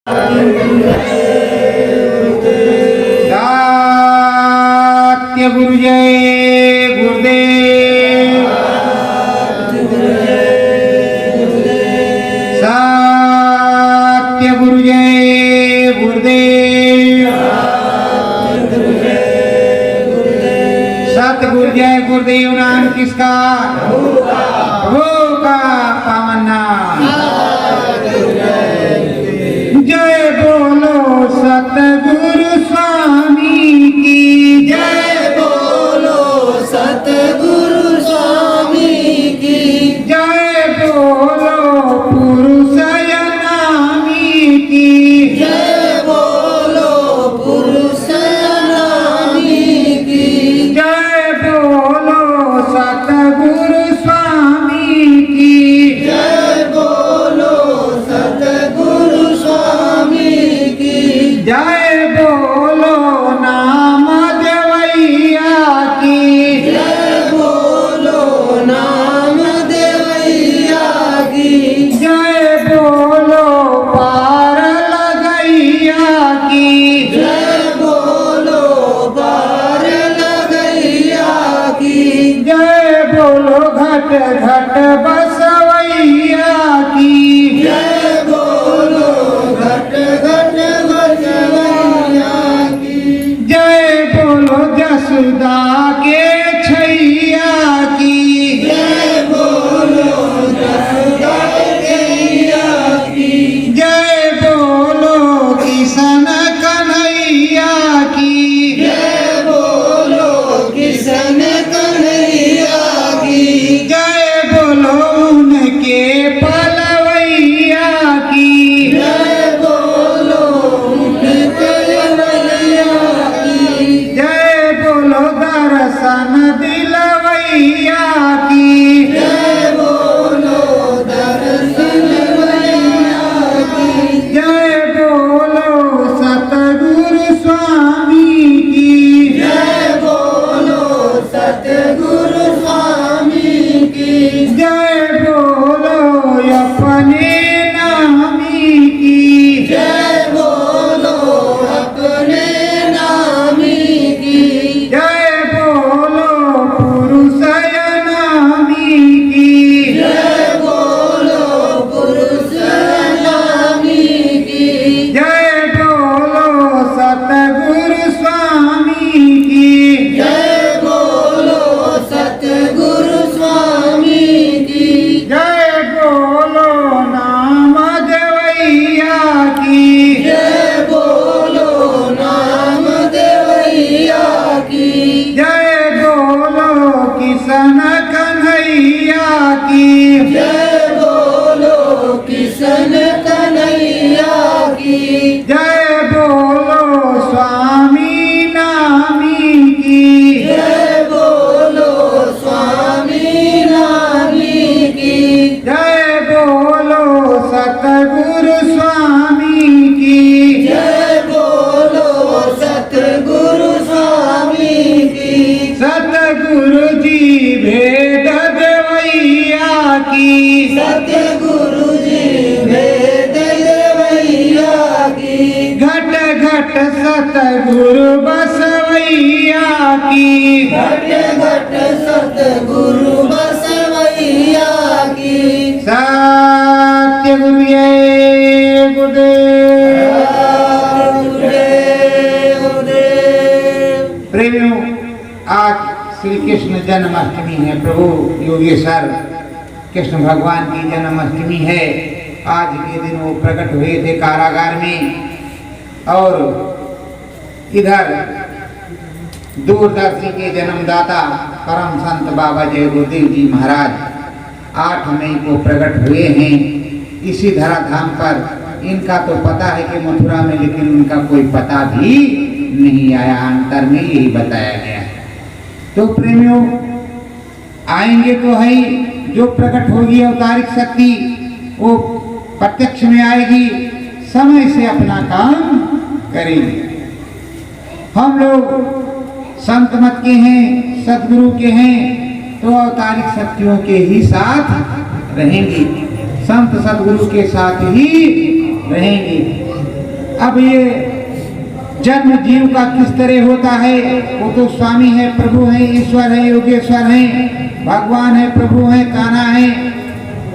सत्य गुरु जय गुरुदेव। सत्य गुरु जय गुरुदेव। सतगुरु जय गुरुदेव नाम किसका? प्रभु का पावन नाम। जय बोलो सतगुरु स्वामी की जय। बोलो सतगुरु स्वामी की जय बोलो पुरुष नामी की जय। बोलो पुरुष नामी की जय बोलो सतगुरु स्वामी की जय। बोलो सतगुरु स्वामी की जय बोलो नाम देवैया की जय। बोलो नाम देवैया की जय बोलो पार लगैया की जय। बोलो पार लगैया की जय बोलो घट घट बसवैया की जय। बोलो घट घट बसवैया की जय बोलो जसुदा के छैया की जय। बोलो जसुदा कैया की जय बोलो किशन कन्हैया की जय। बोलो किशन कन्हैया की जय बोलो उनके पलवैया की जय। बोलो उनके कन्हैया की जय बोलो दर्शन दिलवैया की जय। बोलो दर्शन मैया की जय बोलो सतगुरु स्वामी की जय। बोलो सतगुरु स्वामी की जय बोलो अपने नामी की जय। बोलो अपने नामी की जय बोलो पुरुष नामी की जय। बोलो पुरुष नामी की जय बोलो सतगुरु स्वामी की जय। बोलो सतगुरु स्वामी की जय बोलो नाम देवैया की जय। बोलो नाम देवैया की जय बोलो किशन कन्हैया की जय। बोलो किशन कन्हैया की जय बोलो स्वामी नामी की जय। बोलो स्वामी नामी की जय बोलो सतगुरु स्वामी की जय। बोलो सतगुरु स्वामी की सतगुरु जी भेद देवैया की सतगुरु जी भेद देवैया की घट घट सतगुरु बसवैया की घट घट सतगुरु बसवैया की सत्य गुरु जय गुरुदेव। गुरुदेव देव। प्रेमियों, आज श्री कृष्ण जन्माष्टमी है। प्रभु योगेश्वर कृष्ण भगवान की जन्माष्टमी है। आज के दिन वो प्रकट हुए थे कारागार में, और इधर दूरदर्शी के जन्मदाता परम संत बाबा जय गुरुदेव जी महाराज 8 मई को प्रकट हुए हैं इसी धराधाम पर। इनका तो पता है कि मथुरा में, लेकिन उनका कोई पता भी नहीं आया। अंतर में यही बताया गया है। तो प्रेमियों, आएंगे तो है ही, जो प्रकट होगी अवतारिक शक्ति वो प्रत्यक्ष में आएगी, समय से अपना काम करेंगे। हम लोग संत मत के हैं, सदगुरु के हैं, तो अवतारिक शक्तियों के ही साथ रहेंगे, संत सदगुरु के साथ ही रहेंगे। अब ये जन्म जीव का किस तरह होता है, वो तो स्वामी है, प्रभु है, ईश्वर है, योगेश्वर है, भगवान है, प्रभु है, कान्हा है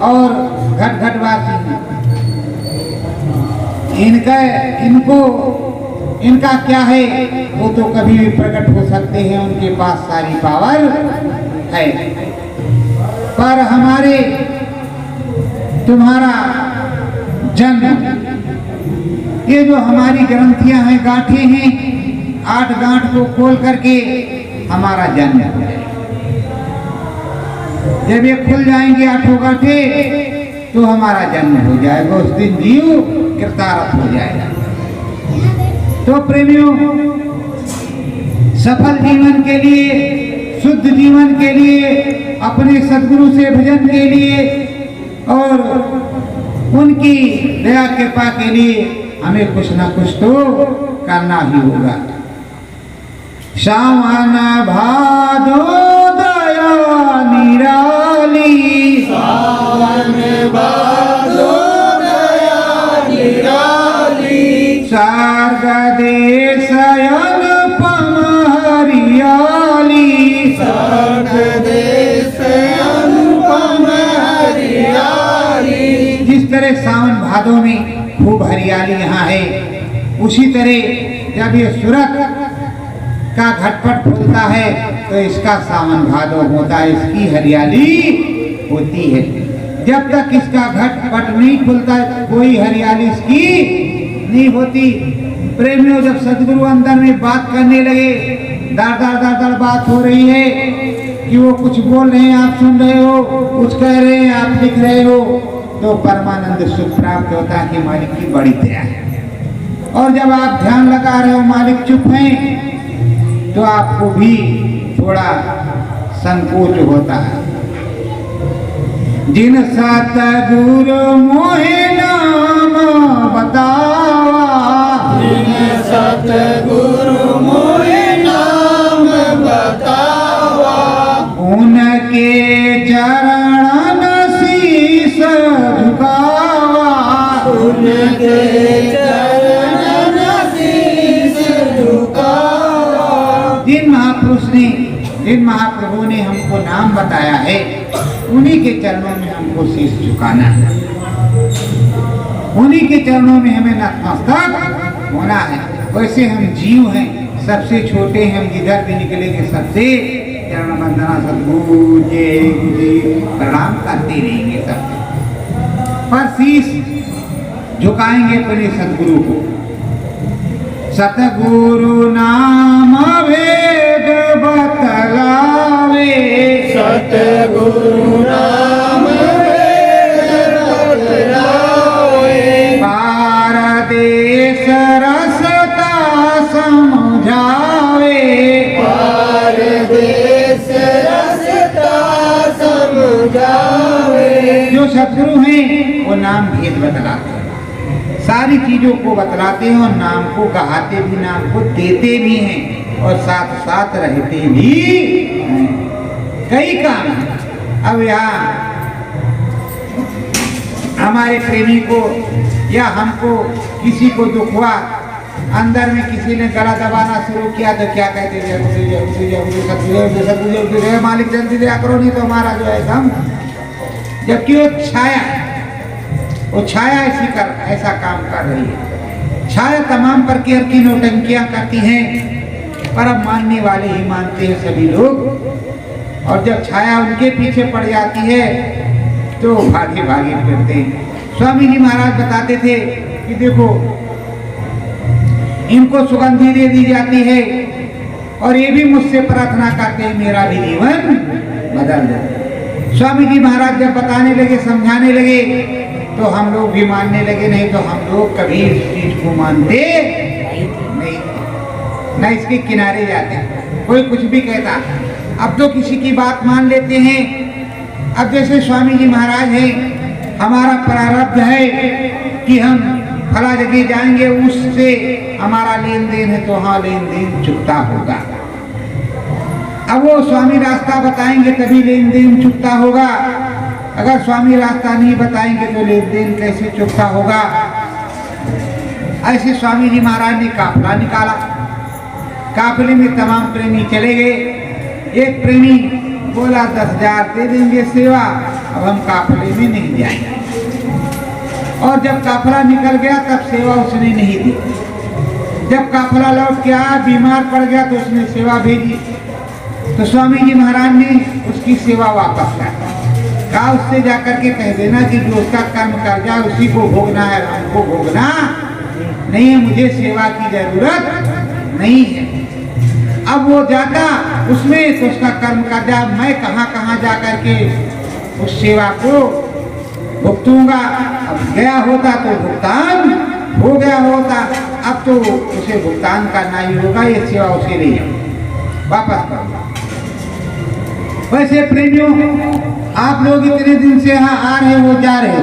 और घट घटवासी है। इनका क्या है, वो तो कभी भी प्रकट हो सकते हैं, उनके पास सारी पावर है। पर हमारे तुम्हारा जन्म, ये जो हमारी ग्रंथियां हैं, गांठें हैं, 8 गांठ को खोल करके हमारा जन्म हो जाएगा। जब ये खुल जाएंगे 8 गांठें तो हमारा जन्म हो जाएगा, उस दिन जीव कृतार्थ हो जाएगा। तो प्रेमियों, सफल जीवन के लिए, शुद्ध जीवन के लिए, अपने सद्गुरु से भजन के लिए और उनकी दया कृपा के लिए हमें कुछ ना कुछ तो करना ही होगा। सावन भादो दया निराली, सावन भादो दया निराली, स्वर्ग देश अनुपम हरियाली, स्वर्ग देश अनुपम हरियाली। जिस तरह सावन भादों में खूब हरियाली यहाँ है, उसी तरह जब ये सूरत का घटपट खुलता है तो इसका सावन भादो होता है, इसकी हरियाली होती है। जब तक इसका घटपट नहीं खुलता कोई हरियाली इसकी नहीं होती। प्रेमियों, जब सदगुरु अंदर में बात करने लगे, दार बात हो रही है कि वो कुछ बोल रहे हैं, आप सुन रहे हो, कुछ कह रहे हैं, आप लिख रहे हो, तो परमानंद सुख प्राप्त होता है कि मालिक की बड़ी दया है। और जब आप ध्यान लगा रहे हो, मालिक चुप हैं, तो आपको भी थोड़ा संकोच होता है। जिन सतगुरु मोहे नाम बतावा, जिन सतगुरु मोहे नाम बतावा, उनके चरण शीस झुकावा, उनके चरण शीस झुकावा। जिन महाप्रभु ने हमको नाम बताया है, उन्हीं के चरणों में हमको शीश झुकाना है, उन्हीं के चरणों में हमें नतमस्तक होना है। वैसे हम जीव हैं, सबसे छोटे हैं, हम जिधर भी निकलेंगे सबसे चरण वंदना, सद्गुरु जय गुरु प्रणाम करते रहेंगे सबसे, पर शीश झुकाएंगे अपने सद्गुरु को। सतगुरु नाम वेद बतलावे, सतगुरु नाम वेद बतलावे, पार देश रसता समझावे, पार देश रसता समझावे। जो सतगुरु हैं वो नाम भेद बतलाते हैं, सारी चीजों को बतलाते हैं और नाम को कहाते भी, नाम को देते भी हैं और साथ साथ रहते भी हैं। कई काम है। अब यहाँ हमारे प्रेमी को या हमको किसी को दुख हुआ, अंदर में किसी ने गला दबाना शुरू किया तो क्या कहते हैं, मालिक जल्दी दया करो नहीं तो हमारा जो है हम, जबकि वो छाया ऐसा काम कर रही है। छाया तमाम प्रकार की नौटंकियां करती हैं, पर अब मानने वाले ही मानते हैं सभी लोग। और जब छाया उनके पीछे पड़ जाती है तो भागे भागे फिरते हैं। स्वामी जी महाराज बताते थे कि देखो, इनको सुगंधी दे दी जाती है और ये भी मुझसे प्रार्थना करते हैं मेरा भी जीवन बदल दो। स्वामी जी महाराज जब बताने लगे, समझाने लगे, तो हम लोग भी मानने लगे, नहीं तो हम लोग कभी इस चीज को मानते नहीं, न इसके किनारे जाते। कोई कुछ भी कहता, अब तो किसी की बात मान लेते हैं। अब जैसे स्वामी जी महाराज हैं, हमारा प्रारब्ध है कि हम फला जगह जाएंगे, उससे हमारा लेन देन है, तो हाँ लेन देन चुकता होगा। अब वो स्वामी रास्ता बताएंगे तभी लेन देन चुकता होगा, अगर स्वामी रास्ता नहीं बताएंगे तो लेन देन कैसे चुकता होगा। ऐसे स्वामी जी महाराज ने काफिला निकाला। काफिले में तमाम प्रेमी चले गए। एक प्रेमी बोला 10,000 दे देंगे सेवा, अब हम काफिले में नहीं जाएंगे। और जब काफिला निकल गया तब सेवा उसने नहीं दी। जब काफिला लौट के आया, बीमार पड़ गया तो उसने सेवा भेजी। तो स्वामी जी महाराज ने उसकी सेवा वापस कर कहा, उससे जाकर के कह देना कि जो उसका कर्म कर जाए उसी को भोगना है, हमको भोगना नहीं है, मुझे सेवा की जरूरत नहीं है। अब वो जाता उसमें तो उसका कर्म कर जाए, मैं कहाँ कहाँ जा करके उस सेवा को भुगतूंगा। अब गया होता तो भुगतान हो गया होता, अब तो उसे भुगतान करना ही होगा, ये सेवा उसे नहीं है, वापस करो। वैसे प्रेमियों, आप लोग इतने दिन से यहाँ आ रहे हो, जा रहे हो,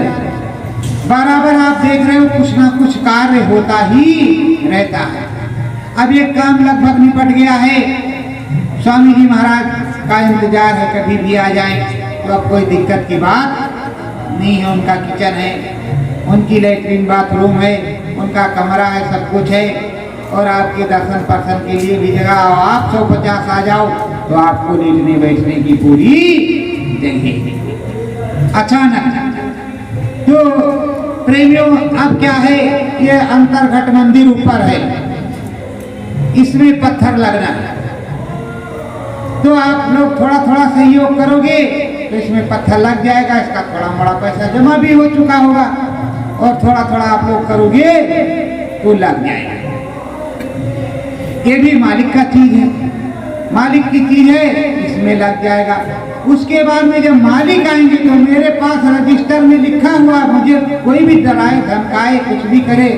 बराबर आप देख रहे हो कुछ ना कुछ कार्य होता ही रहता है। अब ये काम लगभग निपट गया है। स्वामी जी महाराज का इंतजार है, कभी भी आ जाए तो अब कोई दिक्कत की बात नहीं है। उनका किचन है, उनकी लेटरिन बाथरूम है, उनका कमरा है, सब कुछ है। और आपके दर्शन पर्शन के लिए भी जगह, आप 150 आ जाओ तो आपको लेटने बैठने की पूरी जगह। अचानक तो प्रेमियों, अब क्या है, ये अंतर्घट मंदिर ऊपर है, इसमें पत्थर लगना है। तो आप लोग थोड़ा थोड़ा सहयोग करोगे तो इसमें पत्थर लग जाएगा। इसका थोड़ा बड़ा पैसा जमा भी हो चुका होगा, और थोड़ा थोड़ा आप लोग करोगे तो लग जाएगा। ये भी मालिक का चीज है, मालिक की चीज है, इसमें लग जाएगा। उसके बाद में जब मालिक आएंगे तो मेरे पास रजिस्टर में लिखा हुआ, मुझे कोई भी डराए धमकाए, कुछ भी करे,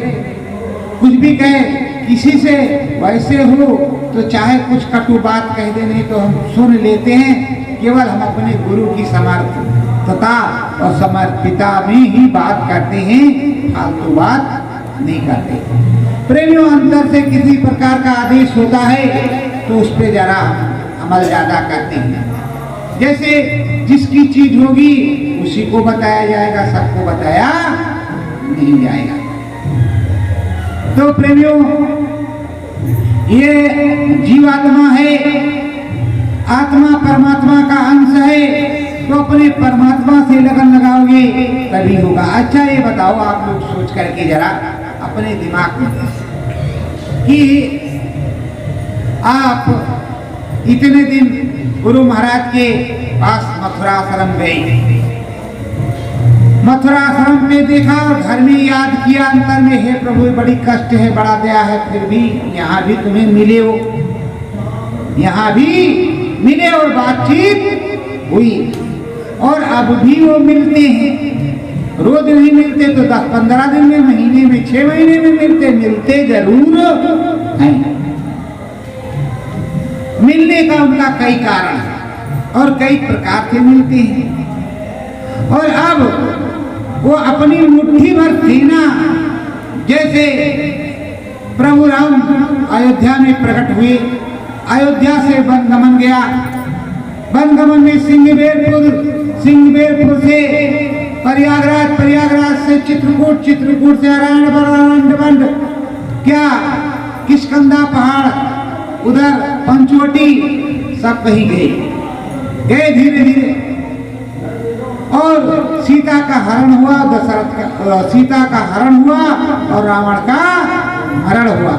कुछ भी कहे, किसी से वैसे हो तो चाहे कुछ कटु बात कह दे, नहीं तो हम सुन लेते हैं। केवल हम अपने गुरु की समर्थता और समर्पिता में ही बात करते हैं, फालतू बात नहीं करते। प्रेमियों, अंतर से किसी प्रकार का आदेश होता है तो उस पर जरा अमल ज्यादा करते हैं। जैसे जिसकी चीज होगी उसी को बताया जाएगा, सबको बताया नहीं जाएगा। तो प्रेमियों, ये जीवात्मा है, आत्मा परमात्मा का अंश है, तो अपने परमात्मा से लगन लगाओगे तभी होगा। अच्छा ये बताओ आप लोग सोच करके जरा अपने दिमाग में कि आप इतने दिन गुरु महाराज के पास मथुराश्रम गए, मथुराश्रम में देखा और घर में याद किया अंतर में, हे प्रभु बड़ी कष्ट है, बड़ा दया है, फिर भी यहाँ भी तुम्हें मिले हो, यहाँ भी मिले और बातचीत हुई। और अब भी वो मिलते हैं, रोज नहीं मिलते तो 10-15 दिन में, महीने में, 6 महीने में मिलते, मिलते जरूर हैं। मिलने का उनका कई कारण है और कई प्रकार से मिलते हैं। और अब वो अपनी मुट्ठी भर सेना, जैसे प्रभु राम अयोध्या में प्रकट हुए, अयोध्या से वनगमन गया, वनगमन में सिंहबेरपुर से प्रयागराज, प्रयागराज से चित्रकूट, चित्रकूट से अरण्यबंड, क्या किष्किंधा पहाड़, उधर पंचवटी, सब कहीं गए धीरे धीरे। और सीता का हरण हुआ, सीता का हरण हुआ और रावण का मरण हुआ।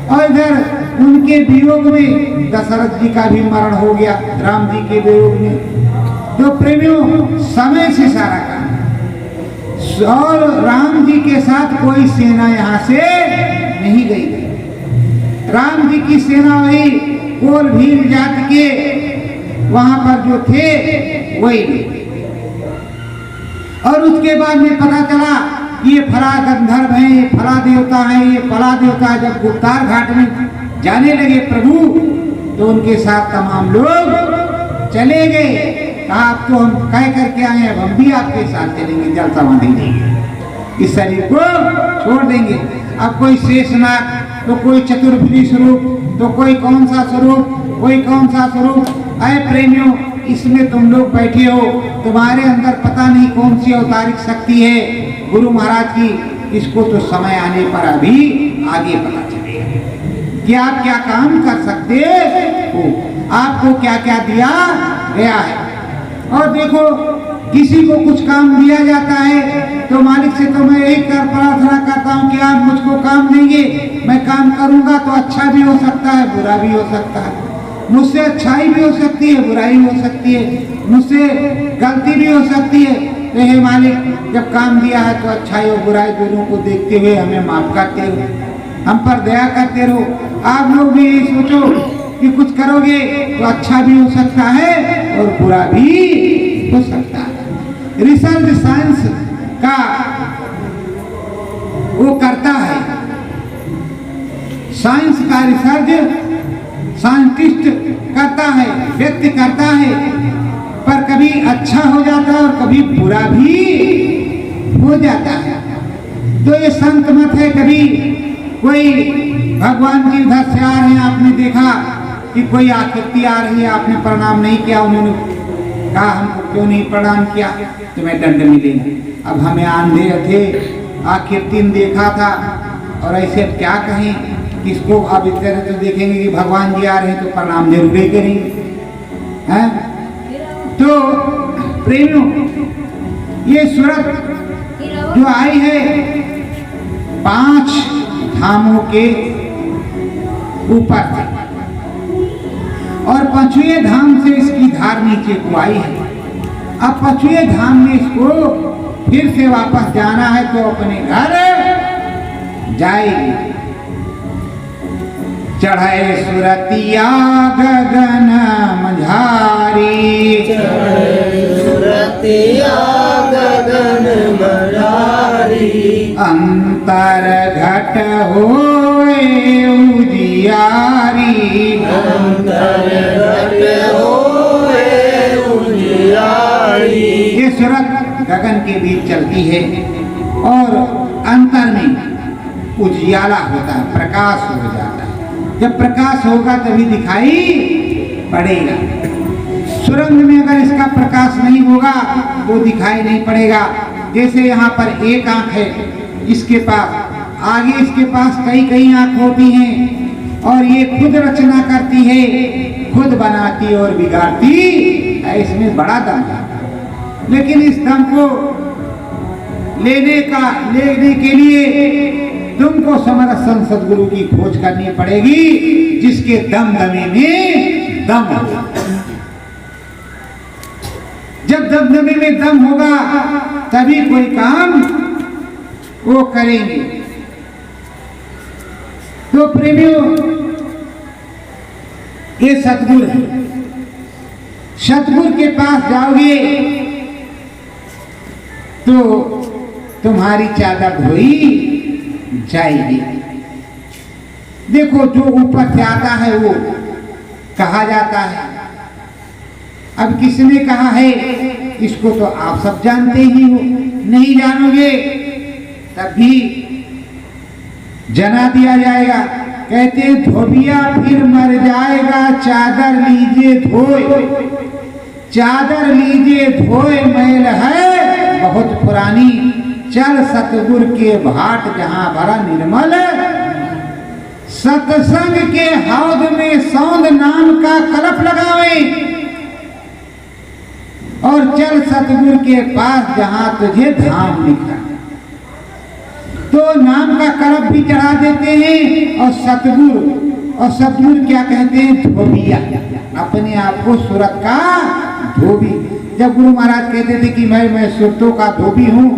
और इधर उनके वियोग में दशरथ जी का भी मरण हो गया, राम जी के वियोग में। तो प्रेमियों, समय से सारा काम, और राम जी के साथ कोई सेना यहाँ से नहीं गई। राम जी की सेना वही कोल भील जाति के वहां पर जो थे वही। और उसके बाद में पता चला ये फला गंधर्व है, ये फला देवता है, ये फला देवता है। जब गुप्तार घाट में जाने लगे प्रभु, तो उनके साथ तमाम लोग चले गए। कहा आप तो हम कह करके आए, अब हम भी आपके साथ चलेंगे, जल समाधि देंगे, इस शरीर को छोड़ देंगे। अब कोई शेषनाग, तो कोई चतुर्भुजी स्वरूप, तो कोई कौन सा स्वरूप, कोई कौन सा स्वरूप। अय प्रेमियों, इसमें तुम लोग बैठे हो, तुम्हारे अंदर पता नहीं कौन सी अवतारिक शक्ति है गुरु महाराज की, इसको तो समय आने पर अभी आगे पता चलेगा कि आप क्या काम कर सकते हो, आपको क्या क्या दिया गया है। और देखो, किसी को कुछ काम दिया जाता है तो मालिक से तो मैं यही प्रार्थना करता हूँ कि आप मुझको काम देंगे, मैं काम करूँगा तो अच्छा भी हो सकता है, बुरा भी हो सकता है, मुझसे अच्छाई भी हो सकती है, बुराई हो सकती है, मुझसे गलती भी हो सकती है। तो हे मालिक, जब काम दिया है तो अच्छाई और बुराई दोनों को देखते हुए हमें माफ करते रहो, हम पर दया करते रहो। आप लोग भी यही सोचो कि कुछ करोगे तो अच्छा भी हो सकता है और बुरा भी हो सकता है। रिसर्च साइंस का वो करता है, साइंस का रिसर्च साइंटिस्ट करता है, व्यक्ति करता है, पर कभी अच्छा हो जाता है और कभी बुरा भी हो जाता है। तो ये संत मत है, कभी कोई भगवान जी उधर से आ रहे हैं, आपने देखा कि कोई आकृति आ रही है, आपने प्रणाम नहीं किया, उन्होंने कहा हमको क्यों नहीं प्रणाम किया, तुम्हें दंड मिलेगा। अब हमें आंधे थे, आकृति ने देखा था और ऐसे अब क्या कहें किसको, अब इस तरह तो देखेंगे कि भगवान जी आ रहे हैं तो प्रणाम जरूर करेंगे, हैं? तो प्रेमियों, ये सूरत जो आई है 5 धामों के ऊपर से, और 5वें धाम से इसकी धार नीचे को आई है। अब 5वें धाम में इसको फिर से वापस जाना है तो अपने घर जाएगी। चढ़े सुरतिया गगन मझारी, चढ़े सुरतिया गगन मझारी, अंतर घट होए उजियारी, अंतर घट होए उजियारी। ये सूरत गगन के बीच चलती है और अंतर में उजियाला होता है, प्रकाश हो जाता है। जब प्रकाश होगा तभी दिखाई पड़ेगा। सुरंग में अगर इसका प्रकाश नहीं होगा तो दिखाई नहीं पड़ेगा। जैसे यहाँ पर एक आंख है, इसके पास आगे इसके पास कई कई आंख होती हैं और ये खुद रचना करती है, खुद बनाती और बिगाड़ती है, इसमें बड़ा दम है। लेकिन इस दम को लेने के लिए तुमको समर्थ संत सद्गुरु की खोज करनी पड़ेगी, जिसके दमदमे में दम हो। जब दमदमे में दम होगा तभी कोई काम वो करेंगे। तो प्रेमियों, ये सतगुरु है, सतगुरु के पास जाओगे तो तुम्हारी चादर धोई जाएगी। देखो, जो ऊपर से आता है वो कहा जाता है। अब किसने कहा है इसको तो आप सब जानते ही हो, नहीं जानोगे तब भी जना दिया जाएगा। कहते धोबिया फिर मर जाएगा, चादर लीजिए धोए, चादर लीजिए धोए, मैल है बहुत पुरानी, चल सतगुर के भाट जहां भरा निर्मल, सत्संग के हौद में सौंद नाम का कलप लगावे, और चल सतगुर के पास जहां तुझे धाम दिखा। तो नाम का कलप भी चढ़ा देते हैं और सतगुरु क्या कहते हैं, धोबिया, अपने आप को सूरत का धोबी। जब गुरु महाराज कहते थे कि मैं सुरतों का धोबी हूँ,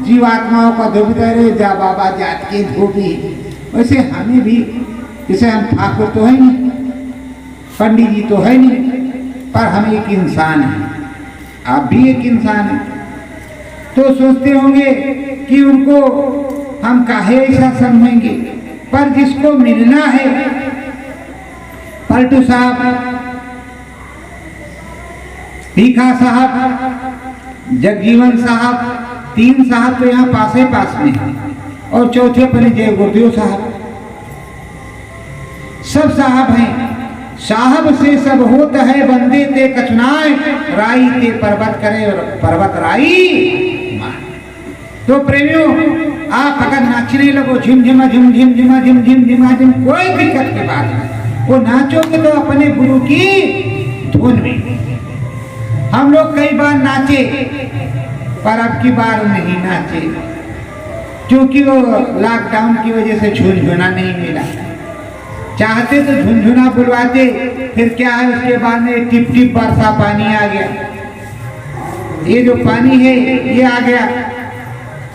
जीवात्माओं का धोबी, अरे जा बाबा जात के धोबी। वैसे हमें भी, जैसे हम ठाकुर तो है नहीं, पंडित जी तो है नहीं, पर हम एक इंसान हैं, आप भी एक इंसान हैं। तो सोचते होंगे कि उनको हम काहे ऐसा समझेंगे, पर जिसको मिलना है, पलटू साहब, भीखा साहब, जगजीवन साहब, 3 साहब तो यहाँ पासे पास में है, और चौथे पर जय गुरुदेव साहब, सब साहब हैं। साहब से सब होता है, बंदे ते कचनाए, राई ते पर्वत करे और पर्वत राई। तो प्रेमियों, आप अगर नाचने लगो झिमझिमा झिम झिम झिमा झिम झिम झिमा झिम, कोई दिक्कत की बात नहीं। वो नाचोगे तो अपने गुरु की धुन में। हम लोग कई बार नाचे, पर अब की बार नहीं नाचे, क्योंकि वो लॉकडाउन की वजह से झुनझुना नहीं मिला। चाहते तो झुनझुना बुलवाते, फिर क्या है उसके बाद में टिप टिप बरसा पानी आ गया। ये जो पानी है ये आ गया,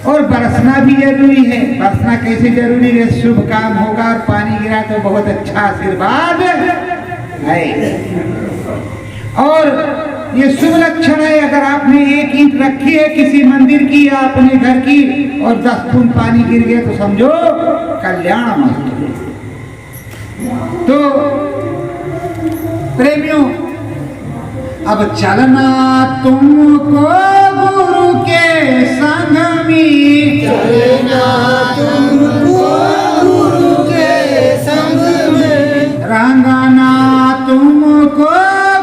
और बरसना भी जरूरी है। बरसना कैसे जरूरी है? शुभ काम होगा और पानी गिरा तो बहुत अच्छा आशीर्वाद है। और ये शुभ लक्षण है। अगर आपने एक ईंट रखी है किसी मंदिर की या अपने घर की और 10 बूंद पानी गिर गया तो समझो कल्याण मस्त। तो प्रेमियों, अब चलना तुमको गुरु के संग में, चलना तुमको गुरु के संग में, रंगना तुमको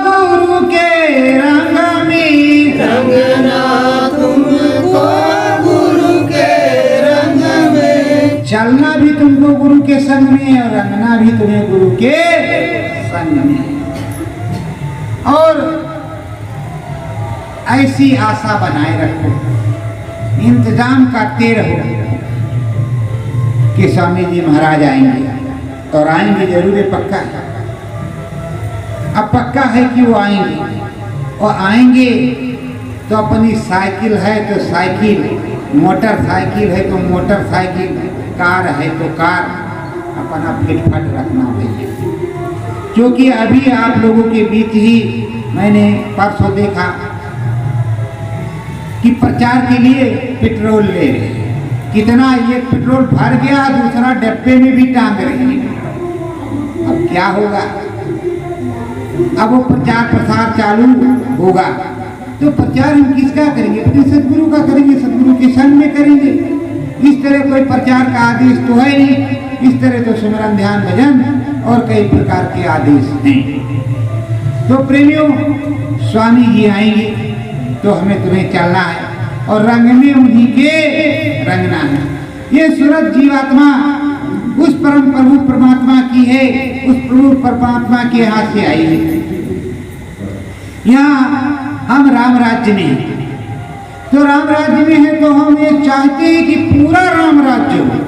गुरु के रंग में, रंगना तुमको गुरु के रंग में, चलना भी तुमको गुरु के संग में और रंगना भी तुम्हें गुरु के संग में। और ऐसी आशा बनाए रखो, इंतजाम करते रहो कि स्वामी जी महाराज आएंगे, और आएंगे जरूर है, पक्का है। अब पक्का है कि वो आएंगे, और आएंगे तो अपनी साइकिल है तो साइकिल, मोटरसाइकिल है तो मोटरसाइकिल, कार है तो कार अपना फिटफाट रखना चाहिए। क्योंकि अभी आप लोगों के बीच ही मैंने परसों देखा कि प्रचार के लिए पेट्रोल ले रहे हैं। कितना ये पेट्रोल भर गया, दूसरा डब्बे में भी टांग रही है। अब क्या होगा? अब वो प्रचार प्रसार चालू होगा तो प्रचार हम किसका करेंगे? अपने सदगुरु का करेंगे, सदगुरु के संग में करेंगे। इस तरह कोई प्रचार का आदेश तो है नहीं। इस तरह तो सिमरन ध्यान भजन और कई प्रकार के आदेश हैं। तो प्रेमियों, स्वामी जी आएंगे तो हमें तुम्हें चलना है और रंग में उन्हीं के रंगना है। ये सूरत जीवात्मा उस परम प्रभु परमात्मा की है, उस प्रभु परमात्मा के हाथ से आई है। यहाँ हम राम राज्य में हैं, तो राम राज्य में है तो हम ये चाहते हैं कि पूरा राम राज्य हो,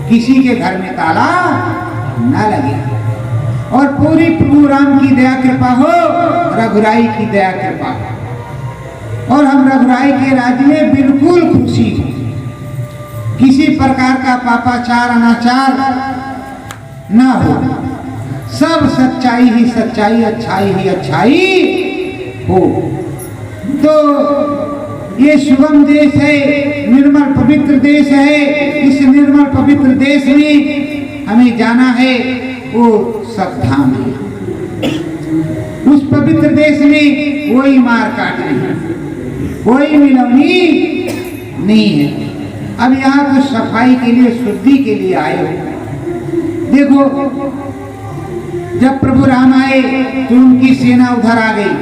किसी के घर में ताला न लगे, और पूरी प्रभु राम की दया कृपा हो, रघुराई की दया कृपा हो, और हम रघुराई के राज्य में बिल्कुल खुशी हो। किसी प्रकार का पापाचार अनाचार न हो, सब सच्चाई ही सच्चाई, अच्छाई ही अच्छाई हो। तो ये शुभम देश है, निर्मल पवित्र देश है। इस निर्मल पवित्र देश में हमें जाना है, वो सतधाम है। उस पवित्र देश में कोई मार काट नहीं, कोई मिलौनी नहीं है। अब यहाँ तो सफाई के लिए, शुद्धि के लिए आए हो। देखो, जब प्रभु राम आए तो उनकी सेना उधर आ गई,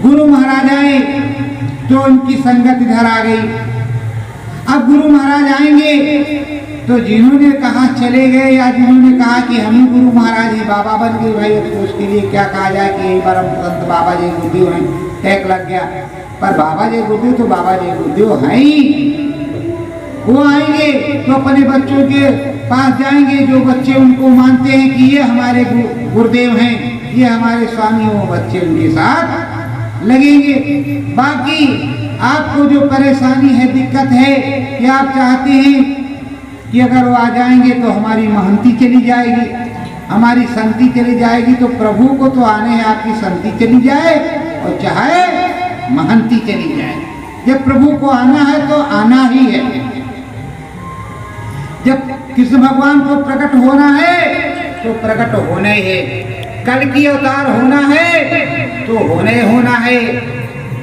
गुरु महाराज आए तो उनकी संगत इधर आ गई। अब गुरु महाराज आएंगे तो जिन्होंने कहा चले गए, या जिन्होंने कहा कि हम ही गुरु महाराज ही बाबा बन गए भाई, तो उसके लिए क्या कहा जाए कि यही परम संत बाबा जी गुरुदेव हैं, टैग लग गया। पर बाबा जी गुरुदेव तो बाबा जी गुरुदेव हैं ही। वो आएंगे तो अपने बच्चों के पास जाएंगे, जो बच्चे उनको मानते हैं कि ये हमारे गुरुदेव हैं, ये हमारे स्वामी, वो बच्चे उनके साथ लगेंगे। बाकी आपको जो परेशानी है, दिक्कत है कि आप चाहते हैं कि अगर वो आ जाएंगे तो हमारी महंती चली जाएगी, हमारी संति चली जाएगी, तो प्रभु को तो आने हैं आपकी संति चली जाए और चाहे महंती चली जाए। जब प्रभु को आना है तो आना ही है। जब कृष्ण भगवान को प्रकट होना है तो प्रकट होना ही है। कल की अवतार होना है तो होना है।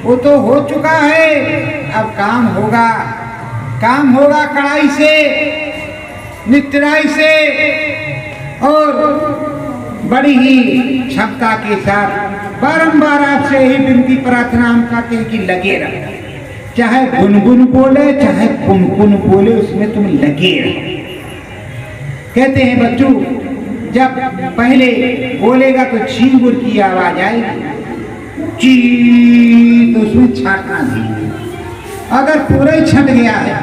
वो तो हो चुका है, अब काम होगा। काम होगा कड़ाई से, निष्ठाई से और बड़ी ही क्षमता के साथ। बारंबार आपसे यही विनती प्रार्थना हम करते हैं कि लगे रहो, चाहे गुनगुन बोले चाहे कुनकुन बोले, उसमें तुम लगे रहो। कहते हैं बच्चों, जब पहले बोलेगा तो छीन गुर की आवाज आएगी, ची, तो उसमें छाटना नहीं। अगर पूरा ही छट गया है,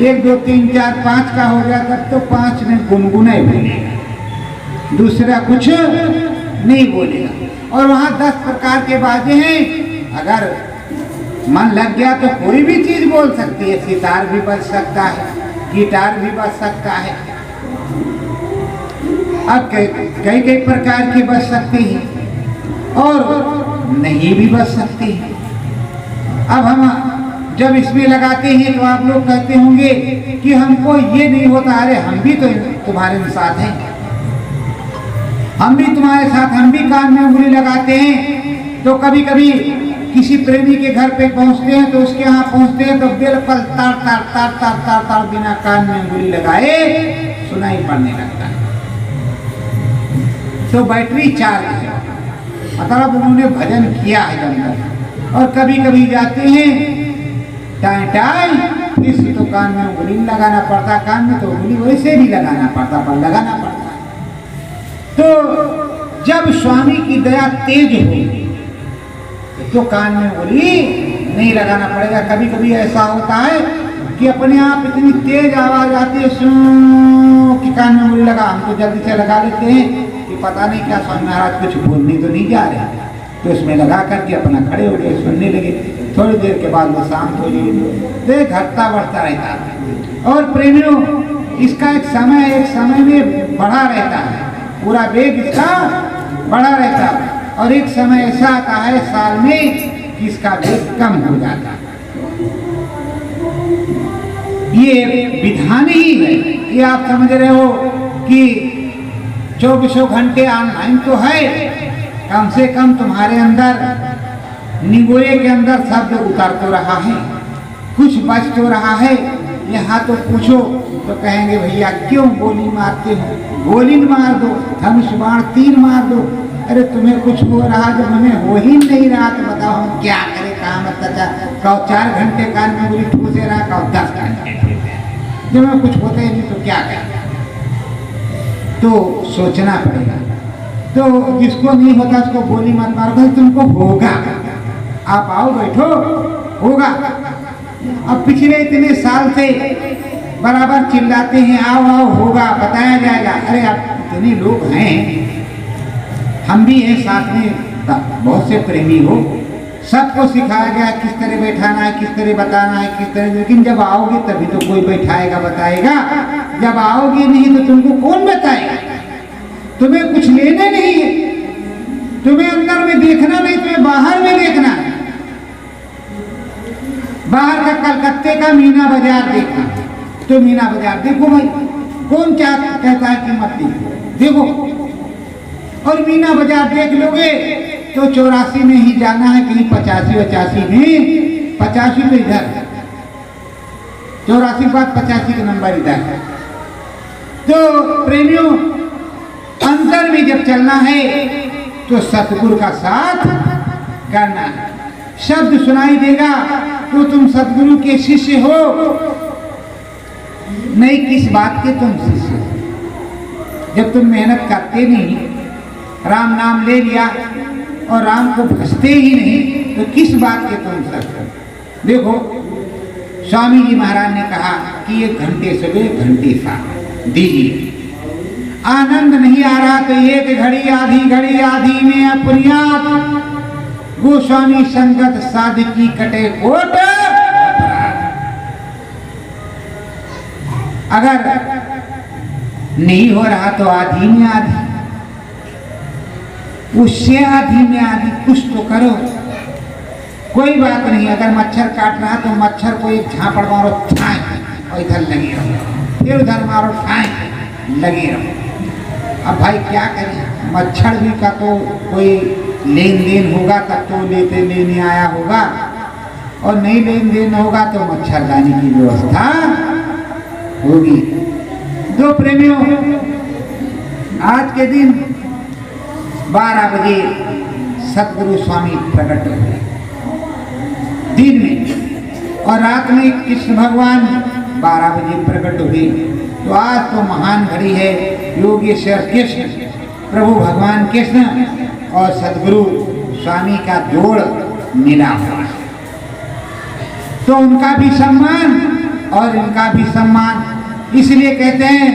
1 2 3 4 5 का हो गया, तब तो 5 में गुनगुना बोलेगा, दूसरा कुछ नहीं बोलेगा। और वहां 10 प्रकार के बाजे हैं, अगर मन लग गया तो कोई भी चीज बोल सकती है। सितार भी बज सकता है, गिटार भी बज सकता है, अब कई कई प्रकार के बज सकते हैं और नहीं भी बज सकते हैं। अब हम जब इसमें लगाते हैं तो आप लोग कहते होंगे कि हमको ये नहीं होता। अरे हम भी तो तुम्हारे साथ हैं, हम भी तुम्हारे साथ, हम भी कान में उंगली लगाते हैं। तो कभी कभी किसी प्रेमी के घर पे पहुंचते हैं तो उसके यहाँ पहुंचते हैं तो बिल्कुल तार तार तार तार तार तार बिना कान में उंगली लगाए सुनाई पड़ने लगता है। तो बैटरी चार्ज है, मतलब उन्होंने भजन किया है जमकर। और कभी कभी जाते हैं टाई टाई, फिर तो कान में उंगली लगाना पड़ता, कान में तो उंगली वैसे भी लगाना पड़ता, पर लगाना पड़ता। तो जब स्वामी की दया तेज हो तो कान में उंगली नहीं लगाना पड़ेगा। कभी कभी ऐसा होता है कि अपने आप इतनी तेज आवाज आती है कि कान में उंगली लगा, हम तो जल्दी से लगा लेते हैं कि पता नहीं क्या स्वामी महाराज कुछ बोलने तो नहीं जा रहे, तो उसमें लगा करके अपना खड़े हो गए, सुनने लगे। थोड़ी देर के बाद वो शांत हो जाए, घटता बढ़ता रहता है। और प्रेमियों, इसका एक समय में बढ़ा रहता है, पूरा वेग इसका बढ़ा रहता है। और एक समय ऐसा आता है साल में कि इसका वेग कम हो जाता है। ये विधान ही है। ये आप समझ रहे हो कि 24 घंटे ऑनलाइन तो है, कम से कम तुम्हारे अंदर निगोरे के अंदर शब्द उतर तो रहा है, कुछ बच तो रहा है। यहाँ तो पूछो तो कहेंगे भैया क्यों गोली मारते हो, गोली मार दो, धनुष बाण तीर मार दो। अरे तुम्हें कुछ हो रहा जब हमें हो ही नहीं रहा तो बताओ हम क्या करें, कहाँ मतलब कहो 4 घंटे कान में उंगली ठूसे रहा, कहो 10 घंटे जब हमें कुछ होता ही नहीं तो क्या करें। तो सोचना पड़ेगा। तो जिसको नहीं होता उसको गोली मत मारो, भाई तुमको होगा, आप आओ बैठो, होगा। अब पिछले इतने साल से बराबर चिल्लाते हैं आओ आओ होगा, बताया जाएगा। अरे आप इतने लोग हैं, हम भी हैं साथ में, बहुत से प्रेमी हो, सबको सिखाया गया किस तरह बैठाना है, किस तरह बताना है, किस तरह। लेकिन जब आओगे तभी तो कोई बैठाएगा बताएगा, जब आओगे नहीं तो तुमको कौन बताएगा। तुम्हें कुछ लेने नहीं है, तुम्हें अंदर में देखना नहीं, तुम्हें बाहर में देखना है। बाहर का कलकत्ते का मीना बाजार देखना, तो मीना बाजार देखो भाई, कौन क्या कहता है कि मत देखो। और मीना बाजार देख लोगे तो 84 में ही जाना है, कहीं 85 में, 85 तो इधर, 84 बाद 85 का नंबर इधर है। तो प्रेमियों, अंतर में जब चलना है तो सतगुरु का साथ करना है। शब्द सुनाई देगा तो तुम सतगुरु के शिष्य हो, नहीं किस बात के तुम शिष्य हो। जब तुम मेहनत करते नहीं, राम नाम ले लिया और राम को भजते ही नहीं, तो किस बात के तुम सत्य। देखो स्वामी जी महाराज ने कहा कि 1 घंटे सुबह 1 घंटे शाम दीजिए, आनंद नहीं आ रहा तो 1 घड़ी आधी में अपनियात, गोस्वामी संगत साधकी कटे कोट। अगर नहीं हो रहा तो आधी में आधी, उससे आधी में आधी कुछ तो करो, कोई बात नहीं। अगर मच्छर काट रहा तो मच्छर को एक झापड़ मारो, ठाए और इधर लगे रहो, फिर उधर मारो, ठाए लगे रहो। अब भाई क्या करें, मच्छर भी का तो कोई लेन देन होगा तब तो लेने आया होगा, और नहीं लेन देन होगा तो मच्छरदानी की व्यवस्था होगी। तो प्रेमियों, आज के दिन 12 बजे सतगुरु स्वामी प्रकट हुए दिन में, और रात में कृष्ण भगवान 12 बजे प्रकट हुए। तो आज तो महान घड़ी है। योगेश्वर कृष्ण, प्रभु भगवान कृष्ण और सदगुरु स्वामी का जोड़ मिला हुआ है, तो उनका भी सम्मान और इनका भी सम्मान। इसलिए कहते हैं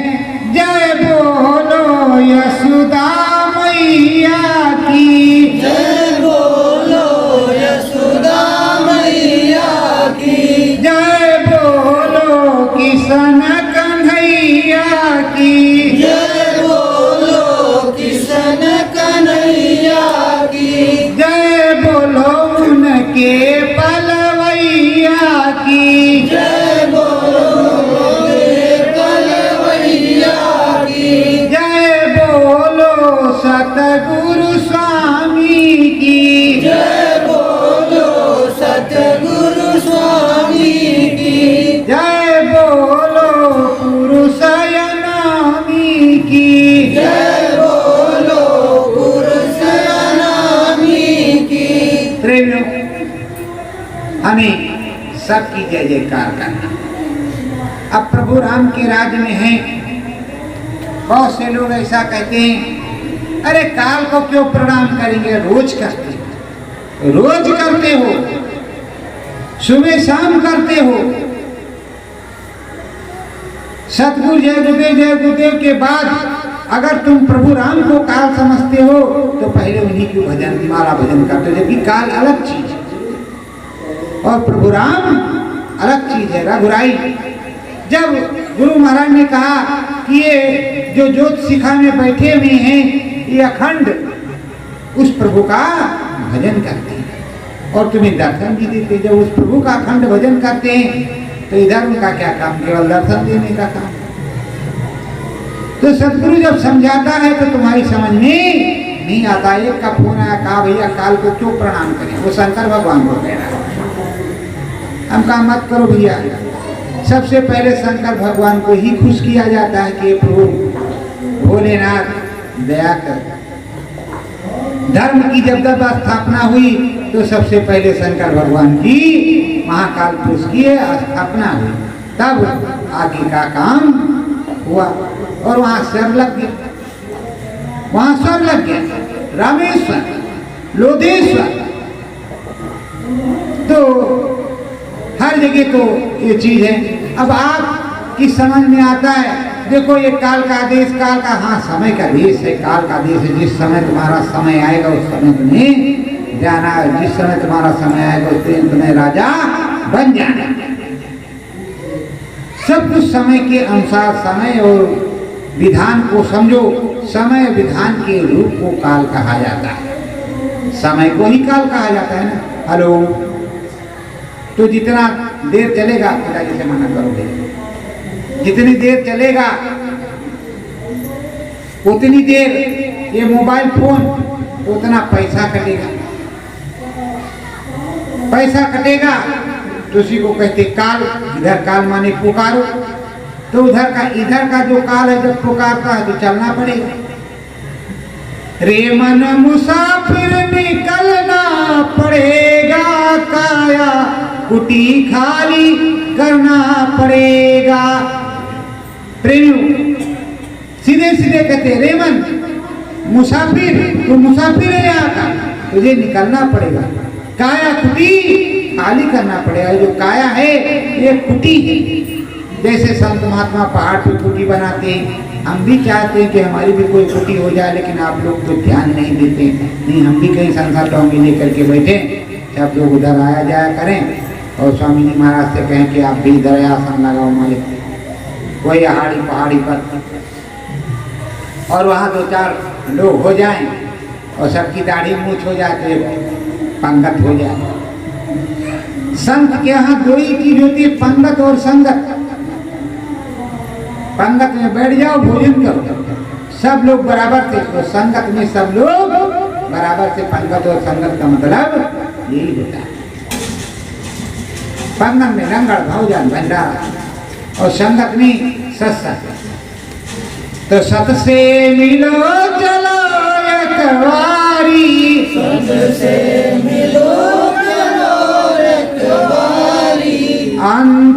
जय बोलो यशोदा मैया की, जय बोलो यशोदा मैया की, जय बोलो किशन कन्हैया की, जय बोलो किशन कन्हैया की, जय बोलो उनके पलवैया की, जय बोलो कलवैया की, जय बोलो सतगुरु स्वामी की, जय बोलो सतगुरु स्वामी की, जय बोलो पुरुषय नामी की। जय बोलो पुरुष नामी की। प्रेमियों, हमें सबकी जय जयकार करना। अब प्रभु राम के राज्य में हैं, बहुत से लोग ऐसा कहते हैं अरे काल को क्यों प्रणाम करेंगे, रोज करते हो, रोज करते हो, सुबह शाम करते हो। सतगुरु जय गुरुदेव के बाद अगर तुम प्रभु राम को काल समझते हो तो पहले उन्हीं की भजन माला भजन करते हो, जबकि काल अलग चीज है और प्रभु राम अलग चीज है। रघुराई जब गुरु महाराज ने कहा कि ये जो ज्योत शिखा में बैठे हुए हैं ये अखंड उस प्रभु का भजन करते हैं और तुम्हें दर्शन भी देते, जब उस प्रभु का अखंड भजन करते हैं तो इधर उनका क्या काम, केवल दर्शन देने का काम। तो सतगुरु जब समझाता है तो तुम्हारी समझ में नहीं आता। एक का फोन आया, कहा भैया काल को क्यों प्रणाम करें, वो शंकर भगवान को कह रहा है। हम कहा मत करो भैया, सबसे पहले शंकर भगवान को ही खुश किया जाता है कि प्रभु भोलेनाथ दया कर। धर्म की जब स्थापना हुई तो सबसे पहले शंकर भगवान की महाकाल पुरुष की स्थापना हुई, तब आगे का काम हुआ और वहां स्वर लग गया, वहां स्वर लग गया, रामेश्वर, लोधेश्वर। तो हर जगह तो ये चीज है। अब आप की समझ में आता है, देखो ये काल का आदेश, काल का हाँ समय का देश है, काल का आदेश है। जिस समय तुम्हारा समय आएगा उस समय तुम्हें जाना है, जिस समय तुम्हारा समय आएगा उस दिन तुम्हें राजा बन जाना। सब कुछ समय के अनुसार, समय और विधान को समझो। समय विधान के रूप को काल कहा जाता है, समय को ही काल कहा जाता है ना। हेलो, तो जितना देर चलेगा, पिताजी से मना करोगे, जितनी देर चलेगा उतनी देर ये मोबाइल फोन उतना पैसा कटेगा, पैसा कटेगा तो उसी को कहते काल। इधर काल माने पुकारो, तो इधर का जो काल है जब पुकारता है तो चलना पड़ेगा। रे मन मुसाफिर निकलना पड़ेगा, काया कुटी खाली करना पड़ेगा। प्रेमियों, सीधे सीधे कहते रे मन मुसाफिर, तो मुसाफिर है यहाँ का, तुझे निकलना पड़ेगा। काया कुटी खाली करना पड़ेगा। जो काया है ये कुटी है। जैसे संत महात्मा पहाड़ पे कुटी बनाते हैं, हम भी चाहते हैं कि हमारी भी कोई कुटी हो जाए, लेकिन आप लोग तो ध्यान नहीं देते। नहीं, हम भी कहीं संसार टोंगी लेकर के बैठे, सब लोग उधर आया जाया करें और स्वामी जी महाराज से कहें कि आप भी इधर आसन लगाओ मालिक, कोई पहाड़ी पर, और वहाँ 2-4 लोग हो जाएं और सबकी दाढ़ी मूछ हो जाए तो पंगत हो जाए। संत के यहाँ दो ही चीज होती है, पंगत और संगत। पंगत में बैठ जाओ, भोजन करो, सब लोग बराबर थे, तो संगत में सब लोग बराबर से। पंगत और संगत का मतलब यही होता है। पंगत में रंगड़ भोजन भंडारा और संगत में सत्संग। तो सत से मिलो चलो एकवारी, सत से मिलो चलो एकवारी,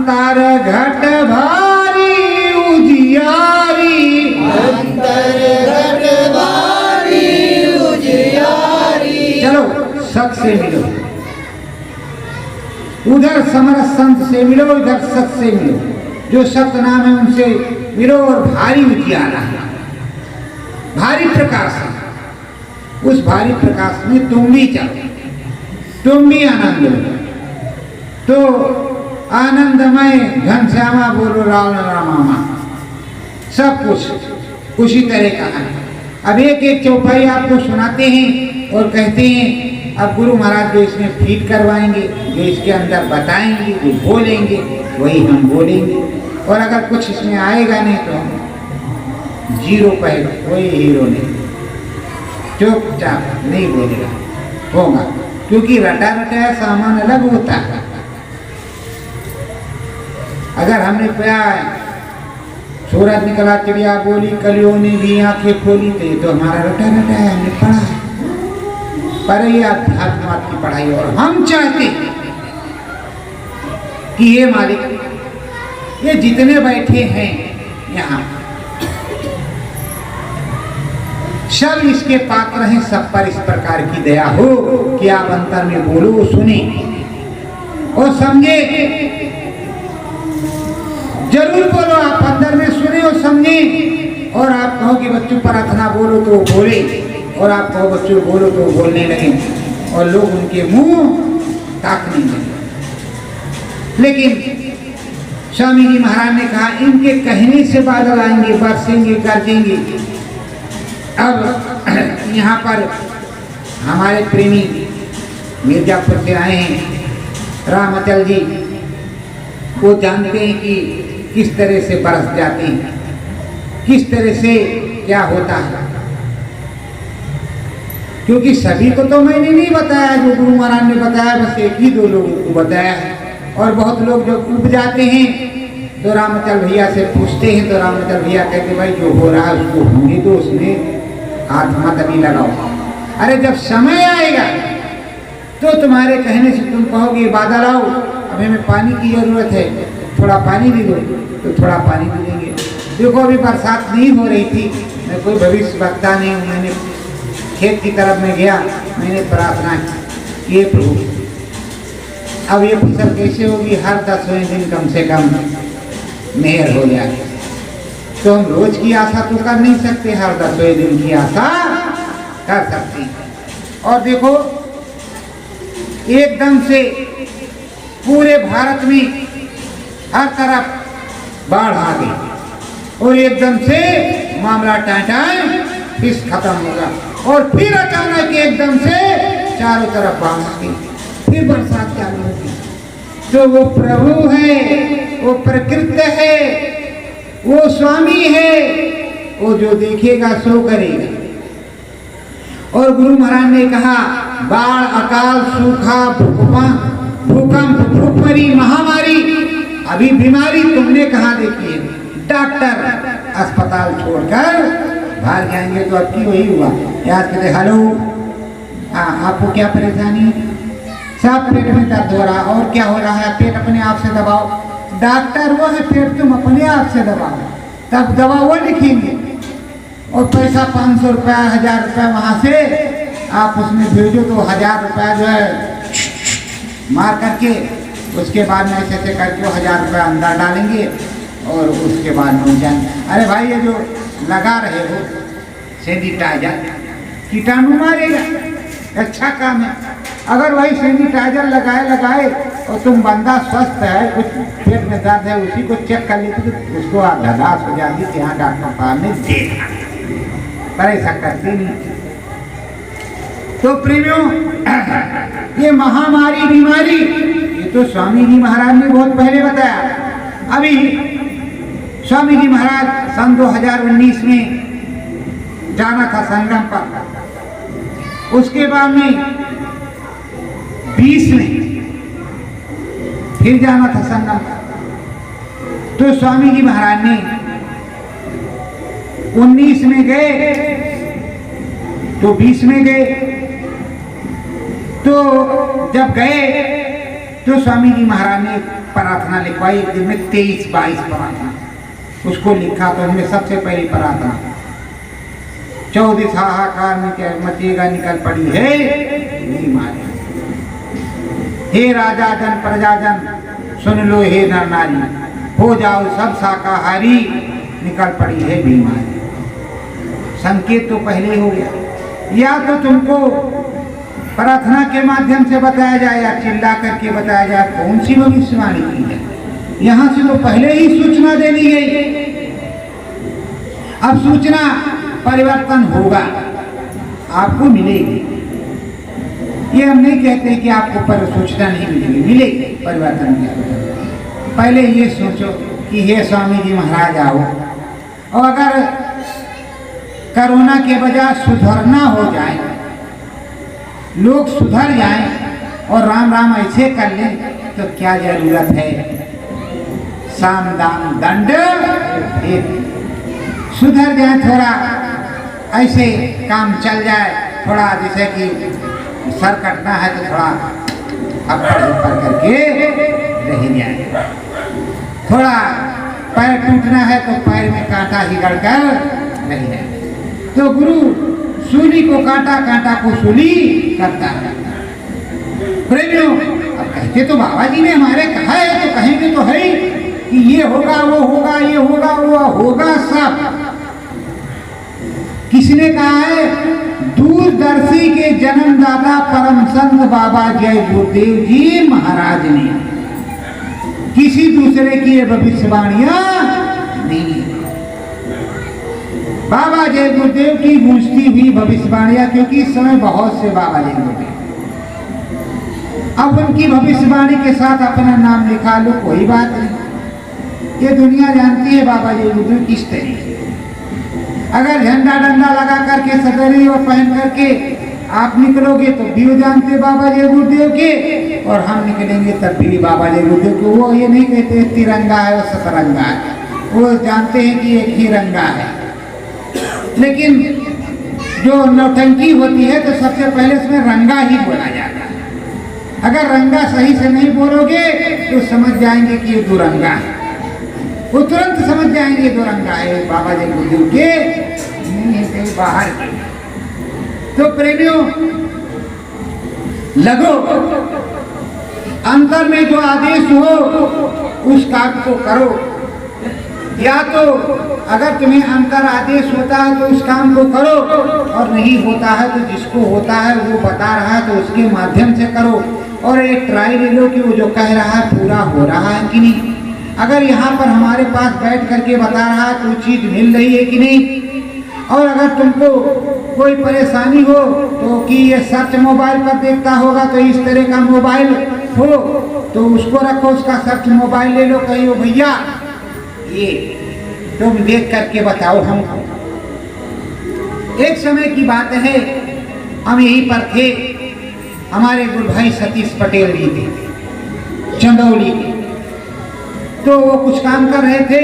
अंतर घट भारी उजियारी, अंतर घट भारी उजियारी। चलो सत से मिलो, उधर समरस संत से मिलो, इधर सत से मिलो। जो सत नाम है उनसे मिलो और भारी उजियारा है, भारी प्रकाश है। उस भारी प्रकाश में तुम भी चलो, तुम भी आनंद लो। तो आनंदमय घनश्यामा बोलो राम रामा, सब कुछ उसी तरह का है। अब एक एक चौपाई आपको सुनाते हैं और कहते हैं अब गुरु महाराज जो इसमें फीड करवाएंगे, जो इसके अंदर बताएंगे, जो बोलेंगे वही हम बोलेंगे। और अगर कुछ इसमें आएगा नहीं तो हम जीरो पाएगा, कोई हीरो नहीं, चुपचाप नहीं बोलेगा होगा, क्योंकि रटा रटाया सामान अलग होता है। अगर हमने पाया सूरज निकला चिड़िया बोली कलियों ने भी आंखें खोली, तो ये तो हमारा रटा रटाया हमने पढ़ा, पर ये अध्यात्म की पढ़ाई। और हम चाहते कि ये मालिक ये जितने बैठे हैं यहाँ सब इसके पात्र हैं, सब पर इस प्रकार की दया हो कि आप अंतर में बोलो, सुने और समझे। जरूर बोलो, आप अंदर में सुने और समझे। और आप कहो कि बच्चों प्रार्थना बोलो तो बोले, और आप कहो बच्चों बोलो तो बोलने लगे, और लोग उनके मुंह ताकने लगे। लेकिन स्वामी जी महाराज ने कहा इनके कहने से बादल आएंगे, बरसेंगे, गरजेंगे। अब यहाँ पर हमारे प्रेमी मिर्जापुर से आए हैं रामचल जी, वो जानते हैं कि किस तरह से बरस जाते हैं, किस तरह से क्या होता है। क्योंकि सभी को तो मैंने नहीं बताया, जो गुरु महाराज ने बताया बस एक ही दो लोगों को बताया है। और बहुत लोग जब उब जाते हैं तो रामचल भैया से पूछते हैं, तो रामचल भैया कहते भाई जो हो रहा है उसको होने दो, उसमें हाथ मत अभी लगाओ। अरे जब समय आएगा तो तुम्हारे कहने से तुम कहोगे बादल आओ, अब हमें पानी की जरूरत है, थोड़ा पानी दे दो, तो थोड़ा पानी भी देंगे। देखो अभी बरसात नहीं हो रही थी, मैं कोई भविष्य वक्ता नहीं हूँ, मैंने खेत की तरफ में गया, मैंने प्रार्थना की ये प्रभु अब ये फसल कैसे होगी, हर 10वें दिन कम से कम मेहर हो जाए। तो हम रोज की आशा तो कर नहीं सकते, हर 10वें दिन की आशा कर सकते हैं। और देखो एकदम से पूरे भारत में हर तरफ बाढ़ आ गई और एकदम से मामला टाटाए फिर खत्म होगा, और फिर अचानक एकदम से चारों तरफ बाढ़ आ गई, फिर बरसात चालू होगी। तो वो प्रभु है, वो प्रकृति है, वो स्वामी है, वो जो देखेगा सो करेगा। और गुरु महाराज ने कहा बाढ़, अकाल, सूखा, भूकंप, भूखमरी, महामारी, अभी बीमारी तुमने कहाँ देखी है? डॉक्टर अस्पताल छोड़कर बाहर जाएंगे। तो अब की वही हुआ, याद कहते हेलो आपको क्या परेशानी है? सब पेट में दर्द हो रहा, और क्या हो रहा है? पेट अपने आप से दबाओ। डॉक्टर वो है, पेट तुम अपने आप से दबाओ, तब दवा वो लिखेंगे। और पैसा 500 रुपया, 1000 रुपया वहाँ से आप उसमें भेजो, तो 1000 रुपया जो है मार करके उसके बाद में ऐसे ऐसे करके 1000 रुपया अंदर डालेंगे और उसके बाद में जाएंगे। अरे भाई ये जो लगा रहे हो सैनिटाइजर, कीटाणु मारेगा, अच्छा काम है। अगर वही सैनिटाइजर लगाए और तुम बंदा स्वस्थ है, कुछ पेट में दर्द है, उसी को चेक कर लेते तो उसको आधादास हो जाती कि यहाँ डॉक्टर साहब ने देखा, पर ऐसा करते नहीं। तो प्रेमियों ये महामारी बीमारी ये तो स्वामी जी महाराज ने बहुत पहले बताया। अभी स्वामी जी महाराज सन 2019 में जाना था संगम पर, उसके बाद में 20 में फिर जाना था संगम पर। तो स्वामी जी महाराज ने 19 में गए तो 20 में गए। तो जब गए तो स्वामी जी महाराज ने प्रार्थना लिखवाई एक दिन में 23-22 प्रार्थना उसको लिखा। तो उनमें सबसे पहली प्रार्थना 14 हाहाकार मचेगा निकल पड़ी है बीमारी। हे राजा जन प्रजा जन सुन लो हे नर नारी, हो जाओ सब शाकाहारी निकल पड़ी है बीमारी। संकेत तो पहले हो गया। या तो तुमको प्रार्थना के माध्यम से बताया जाए या चिल्ला करके बताया जाए कौन सी भविष्यवाणी की जाए। यहां से तो पहले ही सूचना दे दी गई। अब सूचना परिवर्तन होगा, आपको मिलेगी। ये हम नहीं कहते कि आपको पर सूचना नहीं मिलेगी, मिलेगी परिवर्तन की। पहले ये सोचो कि हे स्वामी जी महाराज आओ, और अगर कोरोना के बजाय सुधरना हो जाए, लोग सुधर जाएं और राम राम ऐसे कर लें तो क्या जरूरत है साम दाम दंड भेद। सुधर जाए, थोड़ा ऐसे काम चल जाए, थोड़ा जैसे कि सर कटना है तो थोड़ा अपर करके रह जाए, थोड़ा पैर टूटना है तो पैर में कांटा हिगड़ कर रह जाए। तो गुरु सूली को कांटा, कांटा को सूली करता है। प्रेमियों, अब कहते तो बाबा जी ने हमारे कहा है तो कहेंगे तो है कि ये होगा वो होगा, ये होगा वो होगा। सब किसने कहा है? दूरदर्शी के जन्मदाता परम संत बाबा जय गुरुदेव जी महाराज ने। किसी दूसरे की ये भविष्यवाणियां नहीं। बाबा जय गुरुदेव की गूंजती हुई भविष्यवाणियां, क्योंकि इस समय बहुत से बाबा जय गुरुदेव, अब उनकी भविष्यवाणी के साथ अपना नाम लिखा लो, कोई बात नहीं। ये दुनिया जानती है बाबा जय गुरुदेव किस तरीके। अगर झंडा डंडा लगा करके सदरी और पहन करके आप निकलोगे तो भी वो जानते बाबा जय गुरुदेव के, और हम निकलेंगे तब भी बाबा जय गुरुदेव के। वो ये नहीं कहते तिरंगा है और सतरंगा है, वो जानते हैं कि एक ही रंगा है। लेकिन जो नौटंकी होती है तो सबसे पहले उसमें रंगा ही बोला जाता है। अगर रंगा सही से नहीं बोलोगे तो समझ जाएंगे कि ये दुरंगा है, वो तुरंत समझ जाएंगे दुरंगा है, बाबा जय गुरुदेव के नहीं है, कहीं बाहर के। तो प्रेमियों, लगो अंतर में जो आदेश हो उस काम को करो। या तो अगर तुम्हें अंतर आदेश होता है तो उस काम को करो, और नहीं होता है तो जिसको होता है वो बता रहा है तो उसके माध्यम से करो, और एक ट्राई ले लो कि वो जो कह रहा है पूरा हो रहा है कि नहीं। अगर यहाँ पर हमारे पास बैठ करके बता रहा है तो चीज मिल रही है कि नहीं। और अगर तुमको कोई परेशानी हो तो कि ये सर्च मोबाइल पर देखता होगा तो इस तरह का मोबाइल हो तो उसको रखो, उसका सर्च मोबाइल ले लो, कहियो भैया ये तुम देख करके बताओ हमको। एक समय की बात है, हम यहीं पर थे, हमारे गुरु भाई सतीश पटेल जी थे चंदौली के। तो वो कुछ काम कर रहे थे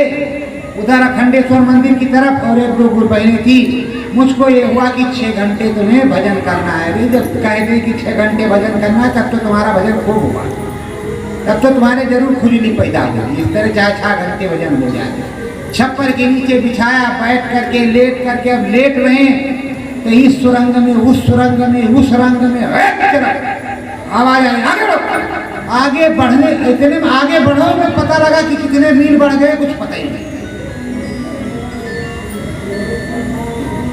उधर अखंडेश्वर मंदिर की तरफ, और एक दो गुरु बहनें थी। मुझको ये हुआ कि 6 घंटे तुम्हें भजन करना है। जब कह दे कि 6 घंटे भजन करना है तब तो तुम्हारा भजन खूब होगा, तब तो तुम्हारे जरूर खुजली पैदा होगी। इस तरह चाहे 6 घंटे भजन हो जाए। छप्पर के नीचे बिछाया, बैठ करके लेट करके, अब लेट रहे तो इस सुरंग में उस सुरंग में उस रंग में आवाज आई, आगे बढ़ो। आगे बढ़ने इतने में आगे बढ़ो में पता लगा कि कितने मील बढ़ गए, कुछ पता ही नहीं।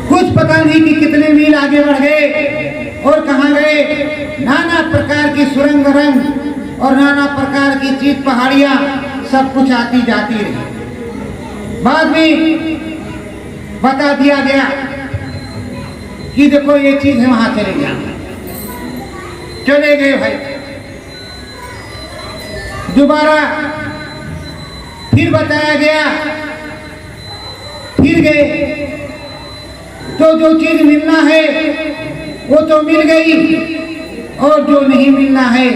कुछ पता नहीं कि कितने मील आगे बढ़ गए और कहाँ गए। नाना प्रकार की सुरंग रंग और नाना प्रकार की चीज पहाड़ियां सब कुछ आती जाती रही। बाद में बता दिया गया कि देखो ये चीज है, वहां चले जाना। चले गए भाई, दोबारा फिर बताया गया, फिर गए तो जो चीज मिलना है वो तो मिल गई, और जो नहीं मिलना है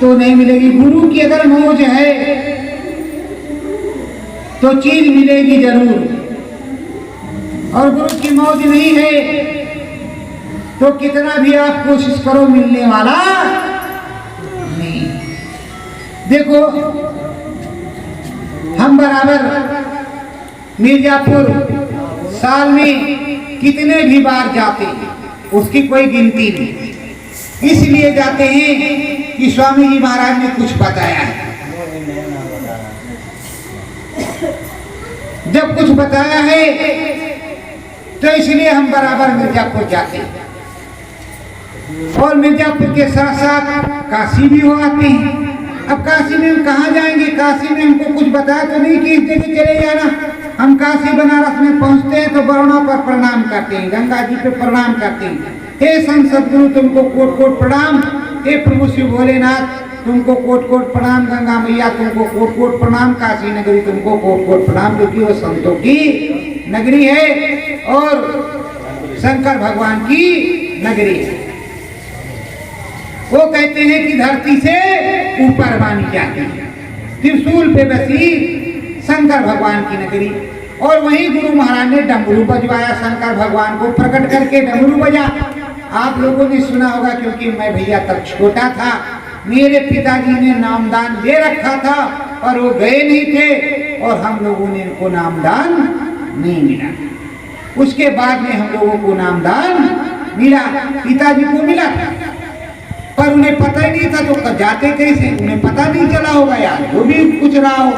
तो नहीं मिलेगी। गुरु की अगर मौज है तो चीज मिलेगी जरूर, और गुरु की मौज नहीं है तो कितना भी आप कोशिश करो मिलने वाला नहीं। देखो हम बराबर मिर्जापुर साल में कितने भी बार जाते हैं, उसकी कोई गिनती नहीं। इसलिए जाते हैं कि स्वामी जी महाराज ने कुछ बताया है। जब कुछ बताया है तो इसलिए हम बराबर मिर्जापुर जाते हैं। और मिर्जापुर के साथ साथ काशी भी हो आते हैं। अब काशी में हम कहाँ जाएंगे? काशी में हमको कुछ बताया तो नहीं कि इस जगह चले जाना। हम काशी बनारस में पहुंचते हैं तो वरुणों पर प्रणाम करते हैं, गंगा जी पे प्रणाम करते हैं। हे संत सदगुरु तुमको कोट कोट प्रणाम, हे प्रभु शिव भोलेनाथ तुमको कोट कोट प्रणाम, गंगा मैया तुमको कोट कोट प्रणाम, काशी नगरी तुमको कोट कोट प्रणाम, क्योंकि वो संतों की नगरी है और शंकर भगवान की नगरी है। वो कहते हैं कि धरती से ऊपर मानी जाती है, त्रिशूल पे बसी शंकर भगवान की नगरी। और वहीं गुरु महाराज ने डमरू बजवाया, शंकर भगवान को प्रकट करके डमरू बजा। आप लोगों ने सुना होगा, क्योंकि मैं भैया तब छोटा था, मेरे पिताजी ने नामदान दे रखा था और वो गए नहीं थे और हम लोगों ने इनको नामदान नहीं मिला। उसके बाद में हम लोगों को नामदान मिला, पिताजी को मिला था, पर उन्हें पता ही नहीं था। तो जाते कैसे, उन्हें पता नहीं चला होगा यार, जो भी कुछ रहा हो।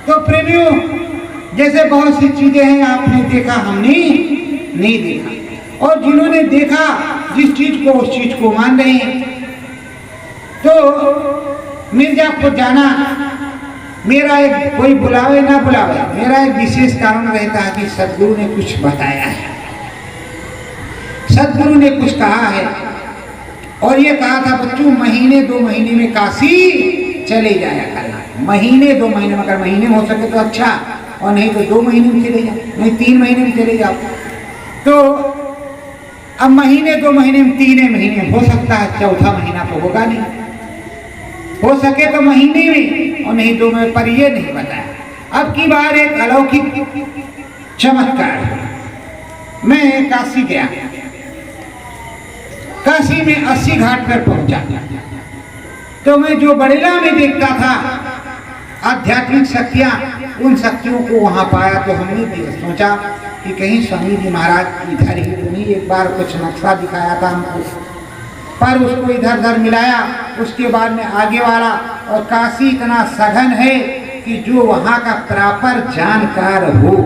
तो प्रेमियों, जैसे बहुत सी चीजें हैं आपने देखा, हमने नहीं देखा, और जिन्होंने देखा जिस चीज को उस चीज को मान रहे हैं। तो मिर्जापुर जाना मेरा एक, कोई बुलावे ना बुलावे, मेरा एक विशेष कारण रहता है कि सदगुरु ने कुछ बताया है, सदगुरु ने कुछ कहा है। और ये कहा था बच्चों, महीने 2 महीने में काशी चले जाया करना। महीने 2 महीने में, अगर महीने में हो सके तो अच्छा, और नहीं तो 2 महीने में चले जाओ, नहीं 3 महीने में चले जाओ। तो अब महीने 2 महीने में, 3 महीने हो सकता है, चौथा महीना तो होगा नहीं, हो सके तो महीने में और नहीं 2 में, पर ये नहीं बताया। अब की बार एक अलौकिक चमत्कार, मैं काशी गया, काशी में 80 घाट पर पहुंचा, तो मैं जो बड़ेला में देखता था आध्यात्मिक शक्तियां, उन शक्तियों को वहां पाया। तो हमने भी सोचा कि कहीं स्वामी जी महाराज इधर ही तो नहीं, एक बार कुछ नक्शा दिखाया था हमको, पर उसको इधर उधर मिलाया, उसके बाद में आगे वाला। और काशी इतना सघन है कि जो वहां का प्रॉपर जानकार हो,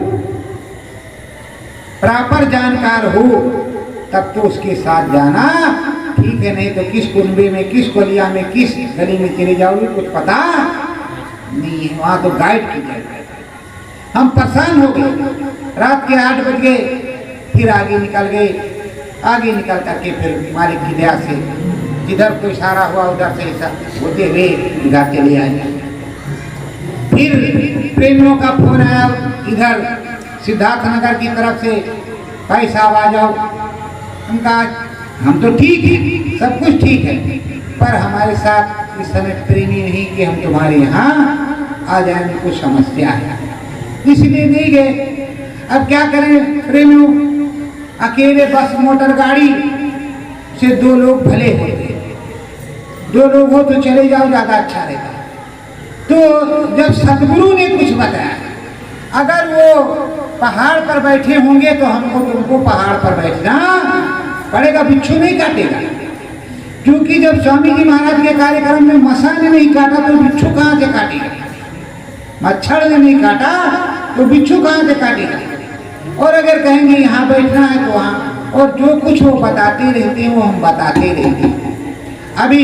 प्रॉपर जानकार हो, तब तो उसके साथ जाना ठीक है, नहीं तो किस कुंबे में, किस कोलिया में, किस गली में चले जाओगे कुछ पता नहीं है। वहां तो गाइड की जाए। हम परेशान हो गए, रात के 8 बज गए, फिर आगे निकल गए। आगे निकल करके फिर मालिक की दया से जिधर कोई इशारा हुआ उधर से ऐसा होते हुए इधर चले आए। फिर प्रेमियों का फोन आया इधर सिद्धार्थ नगर की तरफ से, भाई साहब आ जाओ। उनका हम तो ठीक है, सब कुछ ठीक है, पर हमारे साथ इस समय प्रेमी नहीं कि हम तुम्हारे यहाँ आ जाए, कुछ समस्या है, इसलिए नहीं गए। अब क्या करें प्रेमियों, अकेले बस मोटर गाड़ी से 2 लोग भले होते, 2 लोग हो तो चले जाओ, ज़्यादा अच्छा रहता। तो जब सदगुरु ने कुछ बताया, अगर वो पहाड़ पर बैठे होंगे तो हमको तुमको पहाड़ पर बैठना पड़ेगा, बिच्छू नहीं काटेगा। क्योंकि जब स्वामी जी महाराज के कार्यक्रम में मसा ने नहीं काटा तो बिच्छू कहाँ से काटेगा, मच्छर ने नहीं काटा तो बिच्छू कहाँ से काटेगा। और अगर कहेंगे यहाँ बैठना है तो वहाँ, और जो कुछ वो बताते रहते हैं वो हम बताते रहते हैं। अभी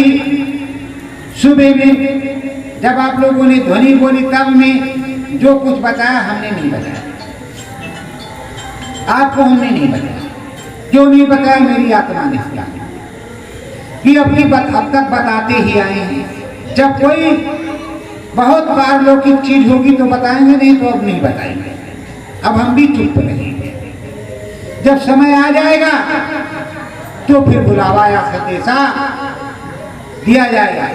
सुबह में जब आप लोगों ने ध्वनि बोली तब में जो कुछ बताया हमने नहीं बताया, आपको हमने नहीं बताया। क्यों नहीं बताया? मेरी आत्मा ने किया कि अब तक बताते ही आए हैं। जब कोई बहुत बार लौकिक चीज होगी तो बताएंगे, नहीं तो अब नहीं बताएंगे। अब हम भी चुप रहेंगे। जब समय आ जाएगा तो फिर बुलावा या संदेशा दिया जाएगा।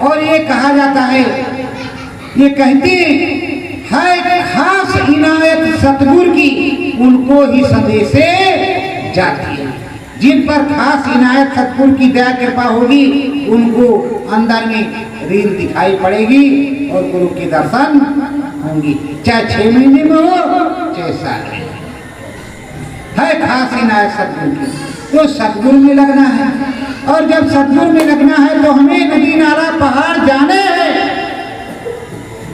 और ये कहा जाता है, ये कहते है खास इनायत सतगुरु की उनको ही संदेशे जाती है। जिन पर खास इनायत सतगुरु की दया कृपा होगी उनको अंदर में रील दिखाई पड़ेगी और गुरु के दर्शन होंगी, चाहे 6 महीने में हो चाहे साल में। है खास इनायत सतगुरु की, तो सतगुरु में लगना है। और जब सतगुरु में लगना है तो हमें नदी नाला पहाड़ जाने हैं,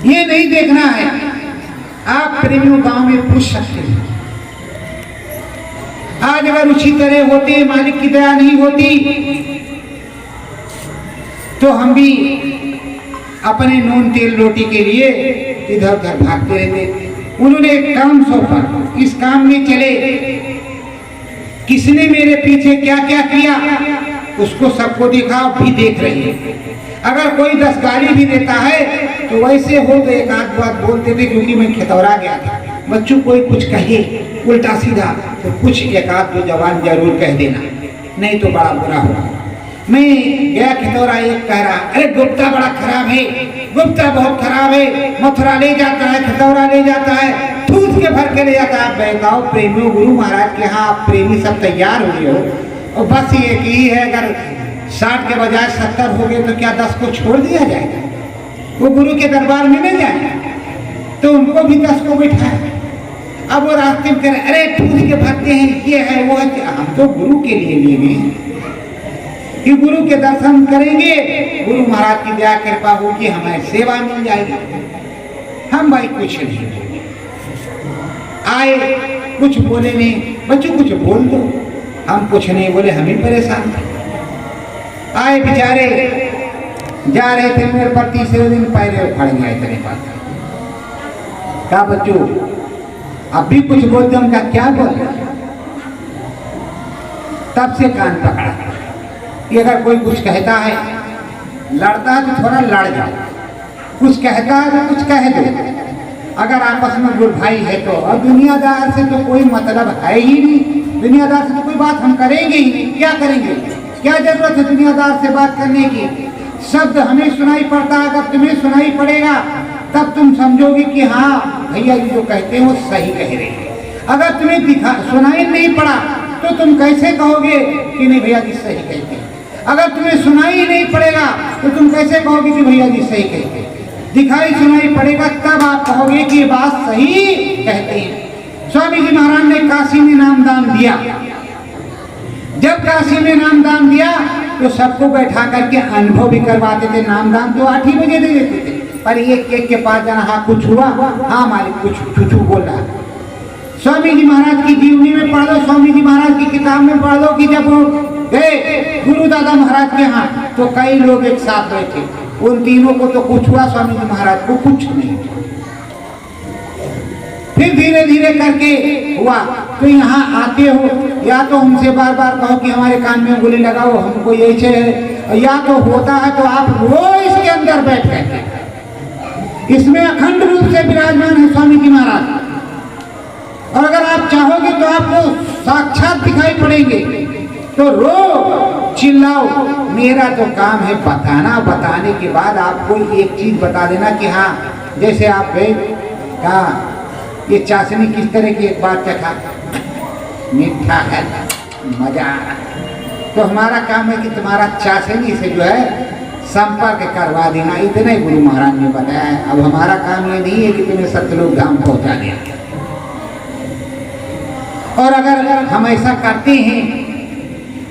ये नहीं देखना है। आप प्रेमियों गांव में पूछ सकते हैं, आज अगर उसी तरह होते, मालिक की दया नहीं होती तो हम भी अपने नून तेल रोटी के लिए इधर उधर भागते रहते। उन्होंने एक काम सौंपा, इस काम में चले, किसने मेरे पीछे क्या क्या किया उसको सबको देखा, भी देख रहे हैं। अगर कोई 10 गाली भी देता है तो वैसे हो तो एक आध बात बोलते थे, क्योंकि मैं खितौरा गया था। बच्चों कोई कुछ कहे उल्टा सीधा तो कुछ एक आध दो जवान जरूर कह देना, नहीं तो बड़ा बुरा होगा। मैं गया खितौरा, एक कह रहा अरे गुप्ता बड़ा खराब है, गुप्ता बहुत खराब है, मथुरा ले जाता है, खितौरा ले जाता है, ठूस के भर के ले जाता है। बताओ प्रेमियों, गुरु महाराज के यहाँ आप प्रेमी सब तैयार हुए हो और बस ये की है, अगर 60 के बजाय 70 हो गए तो क्या 10 को छोड़ दिया जाएगा? वो गुरु के दरबार में नहीं जाए तो उनको भी 10 को बिठाए। अब वो रास्ते में करें अरे ठूस के भरते हैं, ये है वो है। हम तो गुरु के लिए लिए गए हैं कि गुरु के दर्शन करेंगे, गुरु महाराज की दया कृपा होगी, हमें सेवा मिल जाएगी। हम भाई कुछ नहीं आए, कुछ बोले नहीं, बच्चों कुछ बोल दो, हम कुछ नहीं बोले, हम ही परेशान थे। आए बेचारे, जा रहे थे, मेरे पर तीसरे दिन पैरे उखड़ गया इतने पास। क्या बच्चों अब भी कुछ बोलते, उनका क्या बोल? तब से कान पकड़ा कि अगर कोई कुछ कहता है, लड़ता है तो थोड़ा लड़ जाओ, कुछ कहता है तो कुछ कह दो, अगर आपस में गुरु भाई है तो। और दुनियादार से तो कोई मतलब है ही नहीं, दुनियादार से तो कोई बात हम करेंगे ही नहीं। क्या करेंगे? क्या जरूरत है दुनियादार से बात करने की? शब्द हमें सुनाई पड़ता है, अगर तुम्हें सुनाई पड़ेगा तब तुम समझोगे कि हाँ भैया जी जो कहते हैं वो सही कह रहे हैं। अगर तुम्हें सुनाई नहीं पड़ा तो तुम कैसे कहोगे कि नहीं भैया जी सही कहते हैं? अगर तुम्हें सुनाई नहीं पड़ेगा तो तुम कैसे कहोगे कि भैया जी सही कहते हैं? दिखाई सुनाई पड़ेगा तब आप कहोगे कि ये बात सही कहते हैं। स्वामी जी महाराज ने काशी में नामदान दिया। जब काशी में नामदान दिया तो सबको बैठा करके अनुभव भी करवाते थे। नामदान तो 8 ही बजे दे देते थे, पर एक के पास जाना, हाँ कुछ हुआ, हाँ मालिक कुछ छुछू बोल रहा। स्वामी जी महाराज की जीवनी में पढ़ लो, स्वामी जी महाराज की किताब में पढ़ लो कि जब वो गए गुरु दादा महाराज के यहाँ तो कई लोग एक साथ बैठे, उन तीनों को तो कुछ हुआ, स्वामी जी महाराज को कुछ नहीं। फिर धीरे धीरे करके हुआ। तो यहाँ आते हो या तो हमसे बार बार कहो कि हमारे कान में उंगली लगाओ, हमको ऐसे है, या तो होता है तो आप वो इसके अंदर बैठ गए। इसमें अखंड रूप से विराजमान है स्वामी जी महाराज, और अगर आप चाहोगे तो आपको साक्षात दिखाई पड़ेंगे। तो रो चिल्लाओ, मेरा तो काम है बताना, बताने के बाद आपको एक चीज बता देना कि हाँ, जैसे आप गए कहा ये चाशनी किस तरह की, एक बार चखा, मीठा है, मजा आ रहा, तो हमारा काम है कि तुम्हारा चाशनी से जो है संपर्क करवा देना। इतना ही गुरु महाराज ने बताया है। अब हमारा काम ये नहीं है कि तुम्हें सतलोक धाम पहुंचा देना। और अगर हम ऐसा करते हैं,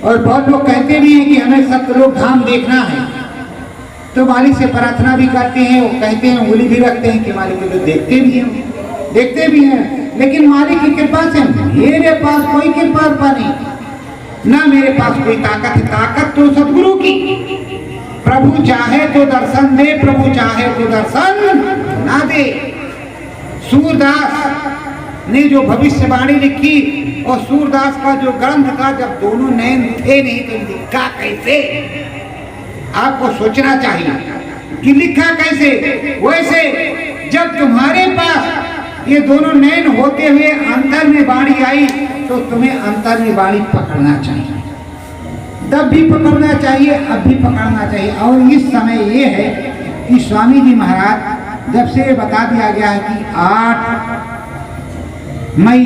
और बहुत लोग कहते भी हैं कि हमें सतलोक धाम देखना है, तो मालिक से प्रार्थना भी करते हैं, वो कहते हैं, उंगली भी रखते हैं कि मालिक को तो देखते भी हैं, लेकिन मालिक की कृपा से मेरे पास कोई कृपा नहीं, ना मेरे पास कोई ताकत है। ताकत तो सतगुरु की। प्रभु चाहे तो दर्शन दे, प्रभु चाहे तो दर्शन ना दे। सूरदास ने जो भविष्यवाणी लिखी और सूरदास का जो ग्रंथ था, जब दोनों नयन थे नहीं तो लिखा कैसे? आपको सोचना चाहिए कि लिखा कैसे। वैसे जब तुम्हारे पास ये दोनों नयन होते हुए अंतर में वाणी आई तो तुम्हें अंतर में वाणी पकड़ना चाहिए, तब भी पकड़ना चाहिए, अब भी पकड़ना चाहिए। और इस समय ये है कि स्वामी जी महाराज जब से बता दिया गया है कि 8 मई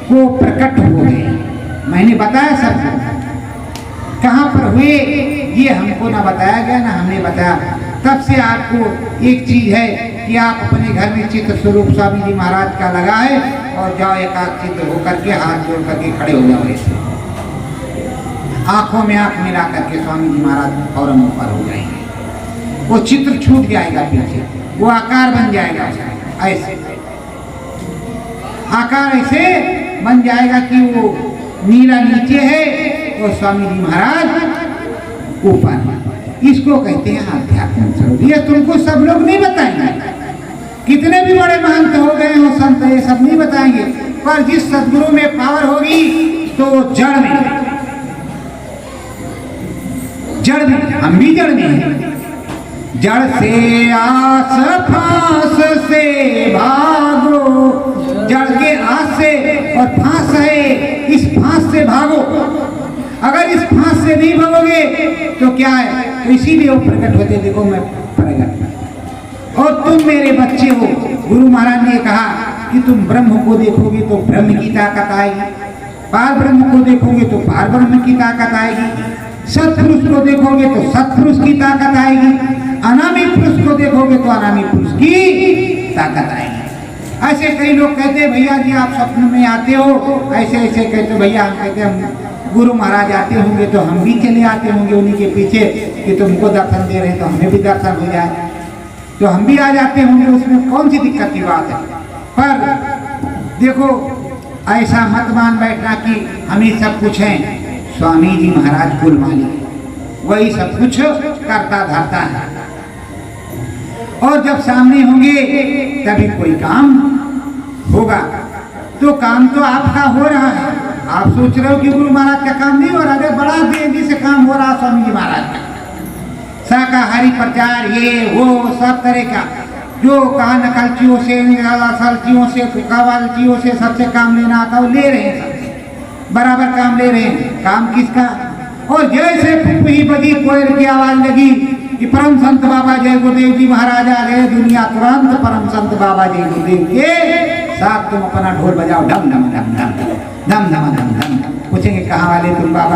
को प्रकट हो गए, मैंने बताया सबको, कहाँ पर हुए ये हमको ना बताया गया ना हमने बताया। तब से आपको एक चीज है कि आप अपने घर में चित्र स्वरूप स्वामी जी महाराज का लगाए और जाओ एकाक चित्र होकर के हाथ जोड़ करके खड़े हो जाओ ऐसे, आंखों में आंख मिला करके स्वामी जी महाराज फौरन ऊपर हो जाएंगे। वो चित्र छूट जाएगा पीछे, वो आकार बन जाएगा ऐसे, आकार ऐसे बन जाएगा कि वो नीला नीचे है और स्वामी जी महाराज ऊपर। इसको कहते हैं आध्यात्मिक स्वरूप। ये तुमको सब लोग नहीं बताएंगे, कितने भी बड़े महंत हो गए हो संत, ये सब नहीं बताएंगे। पर जिस सदगुरु में पावर होगी तो जड़ में, जड़ में, हम भी जड़ में हैं। जड़ से आस फांस से भागो, जड़ के आस से और फांस है, इस फांस से भागो। अगर इस फांस से नहीं भागोगे तो क्या है, तो इसीलिए वो प्रकट होते, देखो मैं प्रकट, और तुम मेरे बच्चे हो। गुरु महाराज ने कहा कि तुम ब्रह्म को देखोगे तो ब्रह्म की ताकत आएगी, पार ब्रह्म को देखोगे तो पार ब्रह्म की ताकत आएगी, सत्पुरुष को देखोगे तो सत्पुरुष की ताकत आएगी, अनामी पुरुष को देखोगे तो अनामी पुरुष की ताकत आएगी। ऐसे कई लोग कहते हैं भैया जी आप स्वप्न में आते हो, ऐसे ऐसे कहते भैया, हम कहते हम गुरु महाराज आते होंगे तो हम भी चले आते होंगे उन्हीं के पीछे कि तुमको दर्शन दे रहे हैं तो हमें भी दर्शन हो जाए, तो हम भी आ जाते होंगे, उसमें कौन सी दिक्कत की बात है। पर देखो ऐसा मत मान बैठना कि हम ही सब कुछ हैं। स्वामी जी महाराज कुल मालिक, वही सब कुछ करता धरता है, और जब सामने होंगे तभी कोई काम होगा। तो काम तो आपका हो रहा है, आप सोच रहे हो कि गुरु महाराज का काम नहीं हो रहा है, बड़ा तेजी से काम हो रहा स्वामी जी महाराज का। शाकाहारी प्रचार, ये वो सब तरह का, जो कहा नकलचियों से, असलचियों से, कवालचियों से सबसे काम लेना आता वो ले रहे हैं, सबसे बराबर काम ले रहे हैं। काम किसका? और जैसे ही बजी कोयल की आवाज लगी कि परम संत बाबा जय गुरुदेव जी महाराज आ गए, दुनिया तुरंत परम संत बाबा जय गुरुदेव के साथ तुम अपना ढोल बजाओ, ढम ढम ढम ढम धम धम धम धम। पूछेंगे कहाँ वाले तुम बाबा?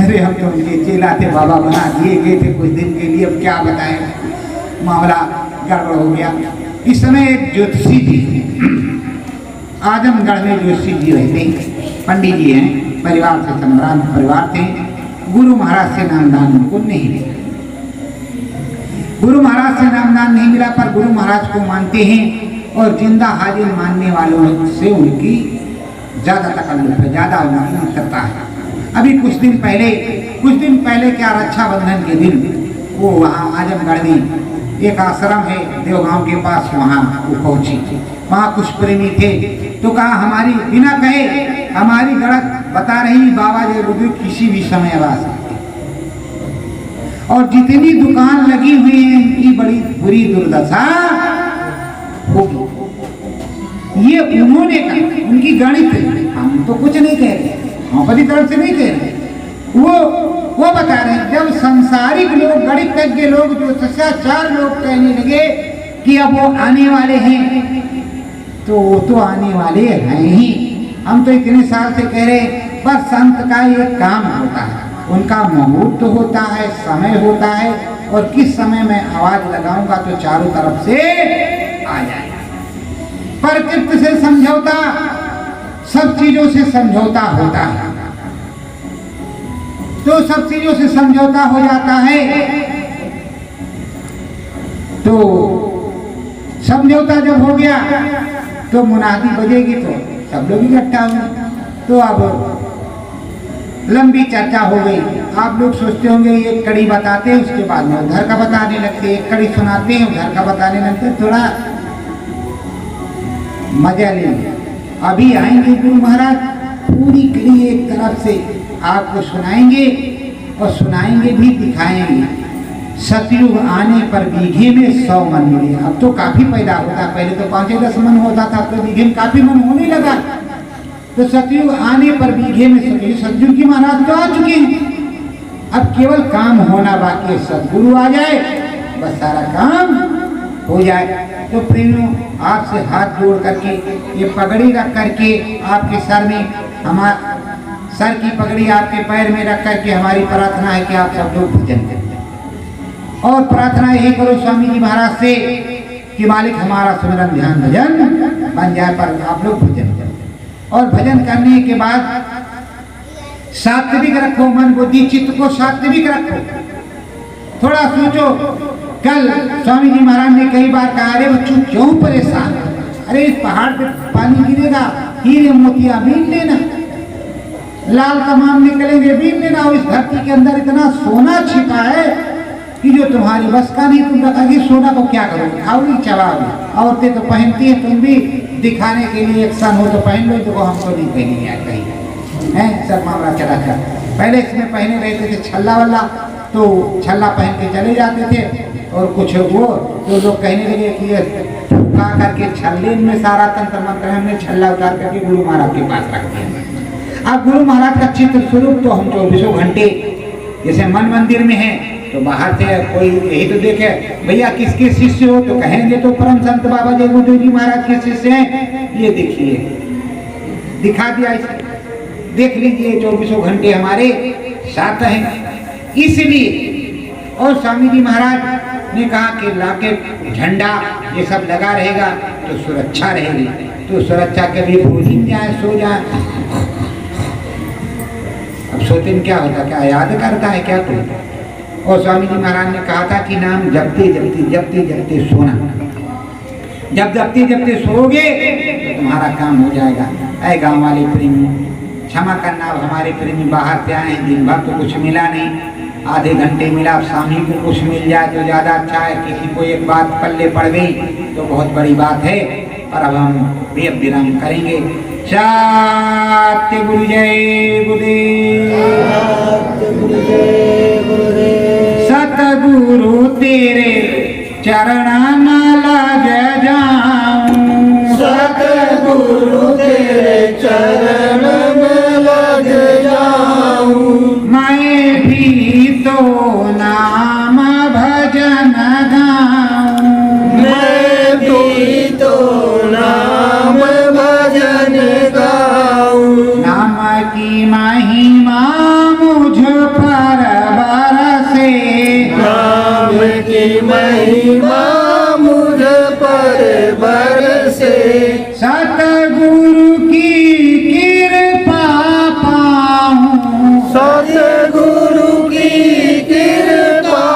अरे हम तो उनके चेला थे, बाबा बना दिए गए थे कुछ दिन के लिए, अब क्या बताएं, मामला गड़बड़ हो गया। इस समय एक ज्योतिषी जी, आजमगढ़ में ज्योतिषी जी रहते हैं, पंडित जी हैं, परिवार से संभ्रांत परिवार थे। गुरु महाराज से नामदान उनको नहीं मिला, गुरु महाराज से नामदान नहीं मिला, पर गुरु महाराज को मानते हैं और जिंदा हाजिर मानने वालों से उनकी ज्यादा तकल्लुफ है, ज्यादा उनकी करता है। अभी कुछ दिन पहले क्या रक्षाबंधन के दिन वो वहाँ आजमगढ़ में एक आश्रम है देवगांव के पास, वहाँ वो पहुंची। वहाँ कुछ प्रेमी थे तो कहा हमारी बिना कहे हमारी गलत बता रही बाबा जय गुरुदेव किसी भी समय आ सकते, और जितनी दुकान लगी हुई है इनकी बड़ी बुरी दुर्दशा होगी। ये उन्होंने कहा, उनकी गणित, हम तो कुछ नहीं कह रहे, हम अपनी तरफ से नहीं कह रहे, वो बता रहे हैं। जब संसारिक लोग, गणितज्ञ लोग, जो शिष्टाचार लोग कहने लगे कि अब वो आने वाले हैं, तो वो तो आने वाले हैं ही। हम तो इतने साल से कह रहे, पर संत का ये काम होता है, उनका मुहूर्त होता है, समय होता है, और किस समय मैं आवाज लगाऊंगा तो चारों तरफ से आ जाएगा। प्रकृति से समझौता, सब चीजों से समझौता होता है, तो सब चीजों से समझौता हो जाता है। तो समझौता जब हो गया तो मुनादी बजेगी तो सब लोग इकट्ठा होंगे। तो अब लंबी चर्चा हो गई। आप लोग सोचते होंगे एक कड़ी बताते हैं, उसके बाद में उधर का बताने लगते, एक कड़ी सुनाते हैं, उधर का बताने लगते, थोड़ा मजा लेंगे। अभी आएंगे गुरु महाराज, पूरी कड़ी एक तरफ से आपको सुनाएंगे, और सुनाएंगे भी, दिखाएंगे। सतयुग आने पर बीघे में 100 मन मिले। अब तो काफी पैदा होता, पहले तो 5-10 मन होता था, अब तो बीघे में काफी मन होने लगा। तो सतयुग आने पर बीघे में सतयुग की महाराज तो आ चुके हैं, अब केवल काम होना बाकी है, सदगुरु आ जाए बस सारा काम हो जाए। तो प्रेमियों, आपसे हाथ जोड़ करके, ये पगड़ी रख करके आपके सर में हमारा सर की पगड़ी आपके पैर में रख कर के हमारी प्रार्थना है कि आप सब लोग भजन करें। और प्रार्थना यही करो स्वामी जी महाराज से कि मालिक हमारा सुमिरन ध्यान भजन बन जाए, पर आप लोग भजन करें। और भजन करने के बाद सात्विक रखो, मन बुद्धि चित्त को सात्विक रखो। थोड़ा सोचो, कल स्वामी जी महाराज ने कई बार कहा, अरे बच्चों क्यों परेशान, अरे इस पहाड़ पे पानी गिरेगा, हीरे मोतिया बीन लेना, लाल तमाम निकलेंगे बीन लेना। और इस धरती के अंदर इतना सोना छिपा है कि जो तुम्हारी बस का नहीं। तुम बताओगे सोना को क्या करोगे, खाओगी चबाओगी। औरतें तो पहनती है, तुम भी दिखाने के लिए एक सन हो तो पहन लो, तो हमको नहीं पहनी है कहीं है। सब मामला चला था। पहले इसमें पहने रहते थे छल्ला वल्ला, तो छल्ला पहन के चले जाते थे। और कुछ वो तो लोग कहने लगे कि ये फूका करके छल्ले में सारा तंत्र मंत्र, हमने छल्ला उतार करके गुरु महाराज के पास रख दिया। अब गुरु महाराज का चित्र स्वरूप तो हम 24 घंटे जैसे मन मंदिर में है, तो बाहर से कोई यही तो देखे भैया किसके शिष्य हो, तो कहेंगे तो परम संत बाबा जय गुरुदेव जी महाराज के शिष्य हैं। ये देखिए दिखा दिया, इसे देख लीजिए 24 घंटे हमारे साथ हैं। इसलिए और स्वामी जी महाराज ने कहा कि लाके झंडा ये सब लगा रहेगा तो सुरक्षा रहेगी। तो सुरक्षा के लिए भूल ही जाए, सो जाए। अब सोते में क्या होता, क्या याद करता है क्या कोई। और स्वामी जी महाराज ने कहा था कि नाम जपते जपते जपते जपते सोना, जब जपते जपते सोओगे तो तुम्हारा काम हो जाएगा। ऐ गांव वाले प्रेमी, क्षमा करना, अब हमारे प्रेमी बाहर से आए हैं, दिन भर तो कुछ मिला नहीं, आधे घंटे मिला। अब शामी को कुछ मिल जाए तो ज़्यादा अच्छा है। किसी को एक बात पल्ले पड़ गई तो बहुत बड़ी बात है। और अब हम बेब विराम करेंगे। सत्य गुरु जय गुरुदेव, सतगुरु तेरे चरण लग जाऊं, सतगुरु तेरे चरण में लग जाऊं। मैं भी तो नाम भजन गाऊं, मैं भी तो नाम भजन गाऊं। नाम की महिमा मुझ पर बरसे, नाम की महिमा मुझ पर बरसे। सतगुरु की कृपा पाऊं, सतगुरु की कृपा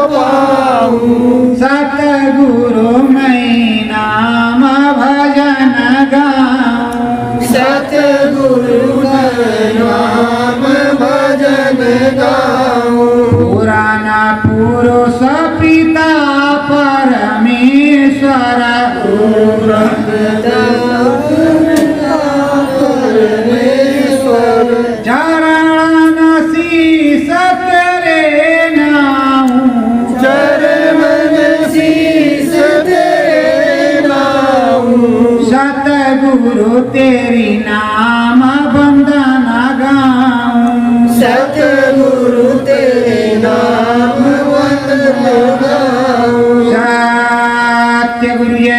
पाऊं। सतगुरु मैं नाम भजन गाऊं, सतगुरु मैं नाम भजन गाऊं। पुराना पुरुष पिता परमेश्वर, चरण शीस तेरे नाऊं, चरण शीस तेरे नाऊं। सतगुरु तेरी नाम वंदना गाऊं, सतगुरु तेरे नाम वंदना गाऊं। सत्य गुरु जय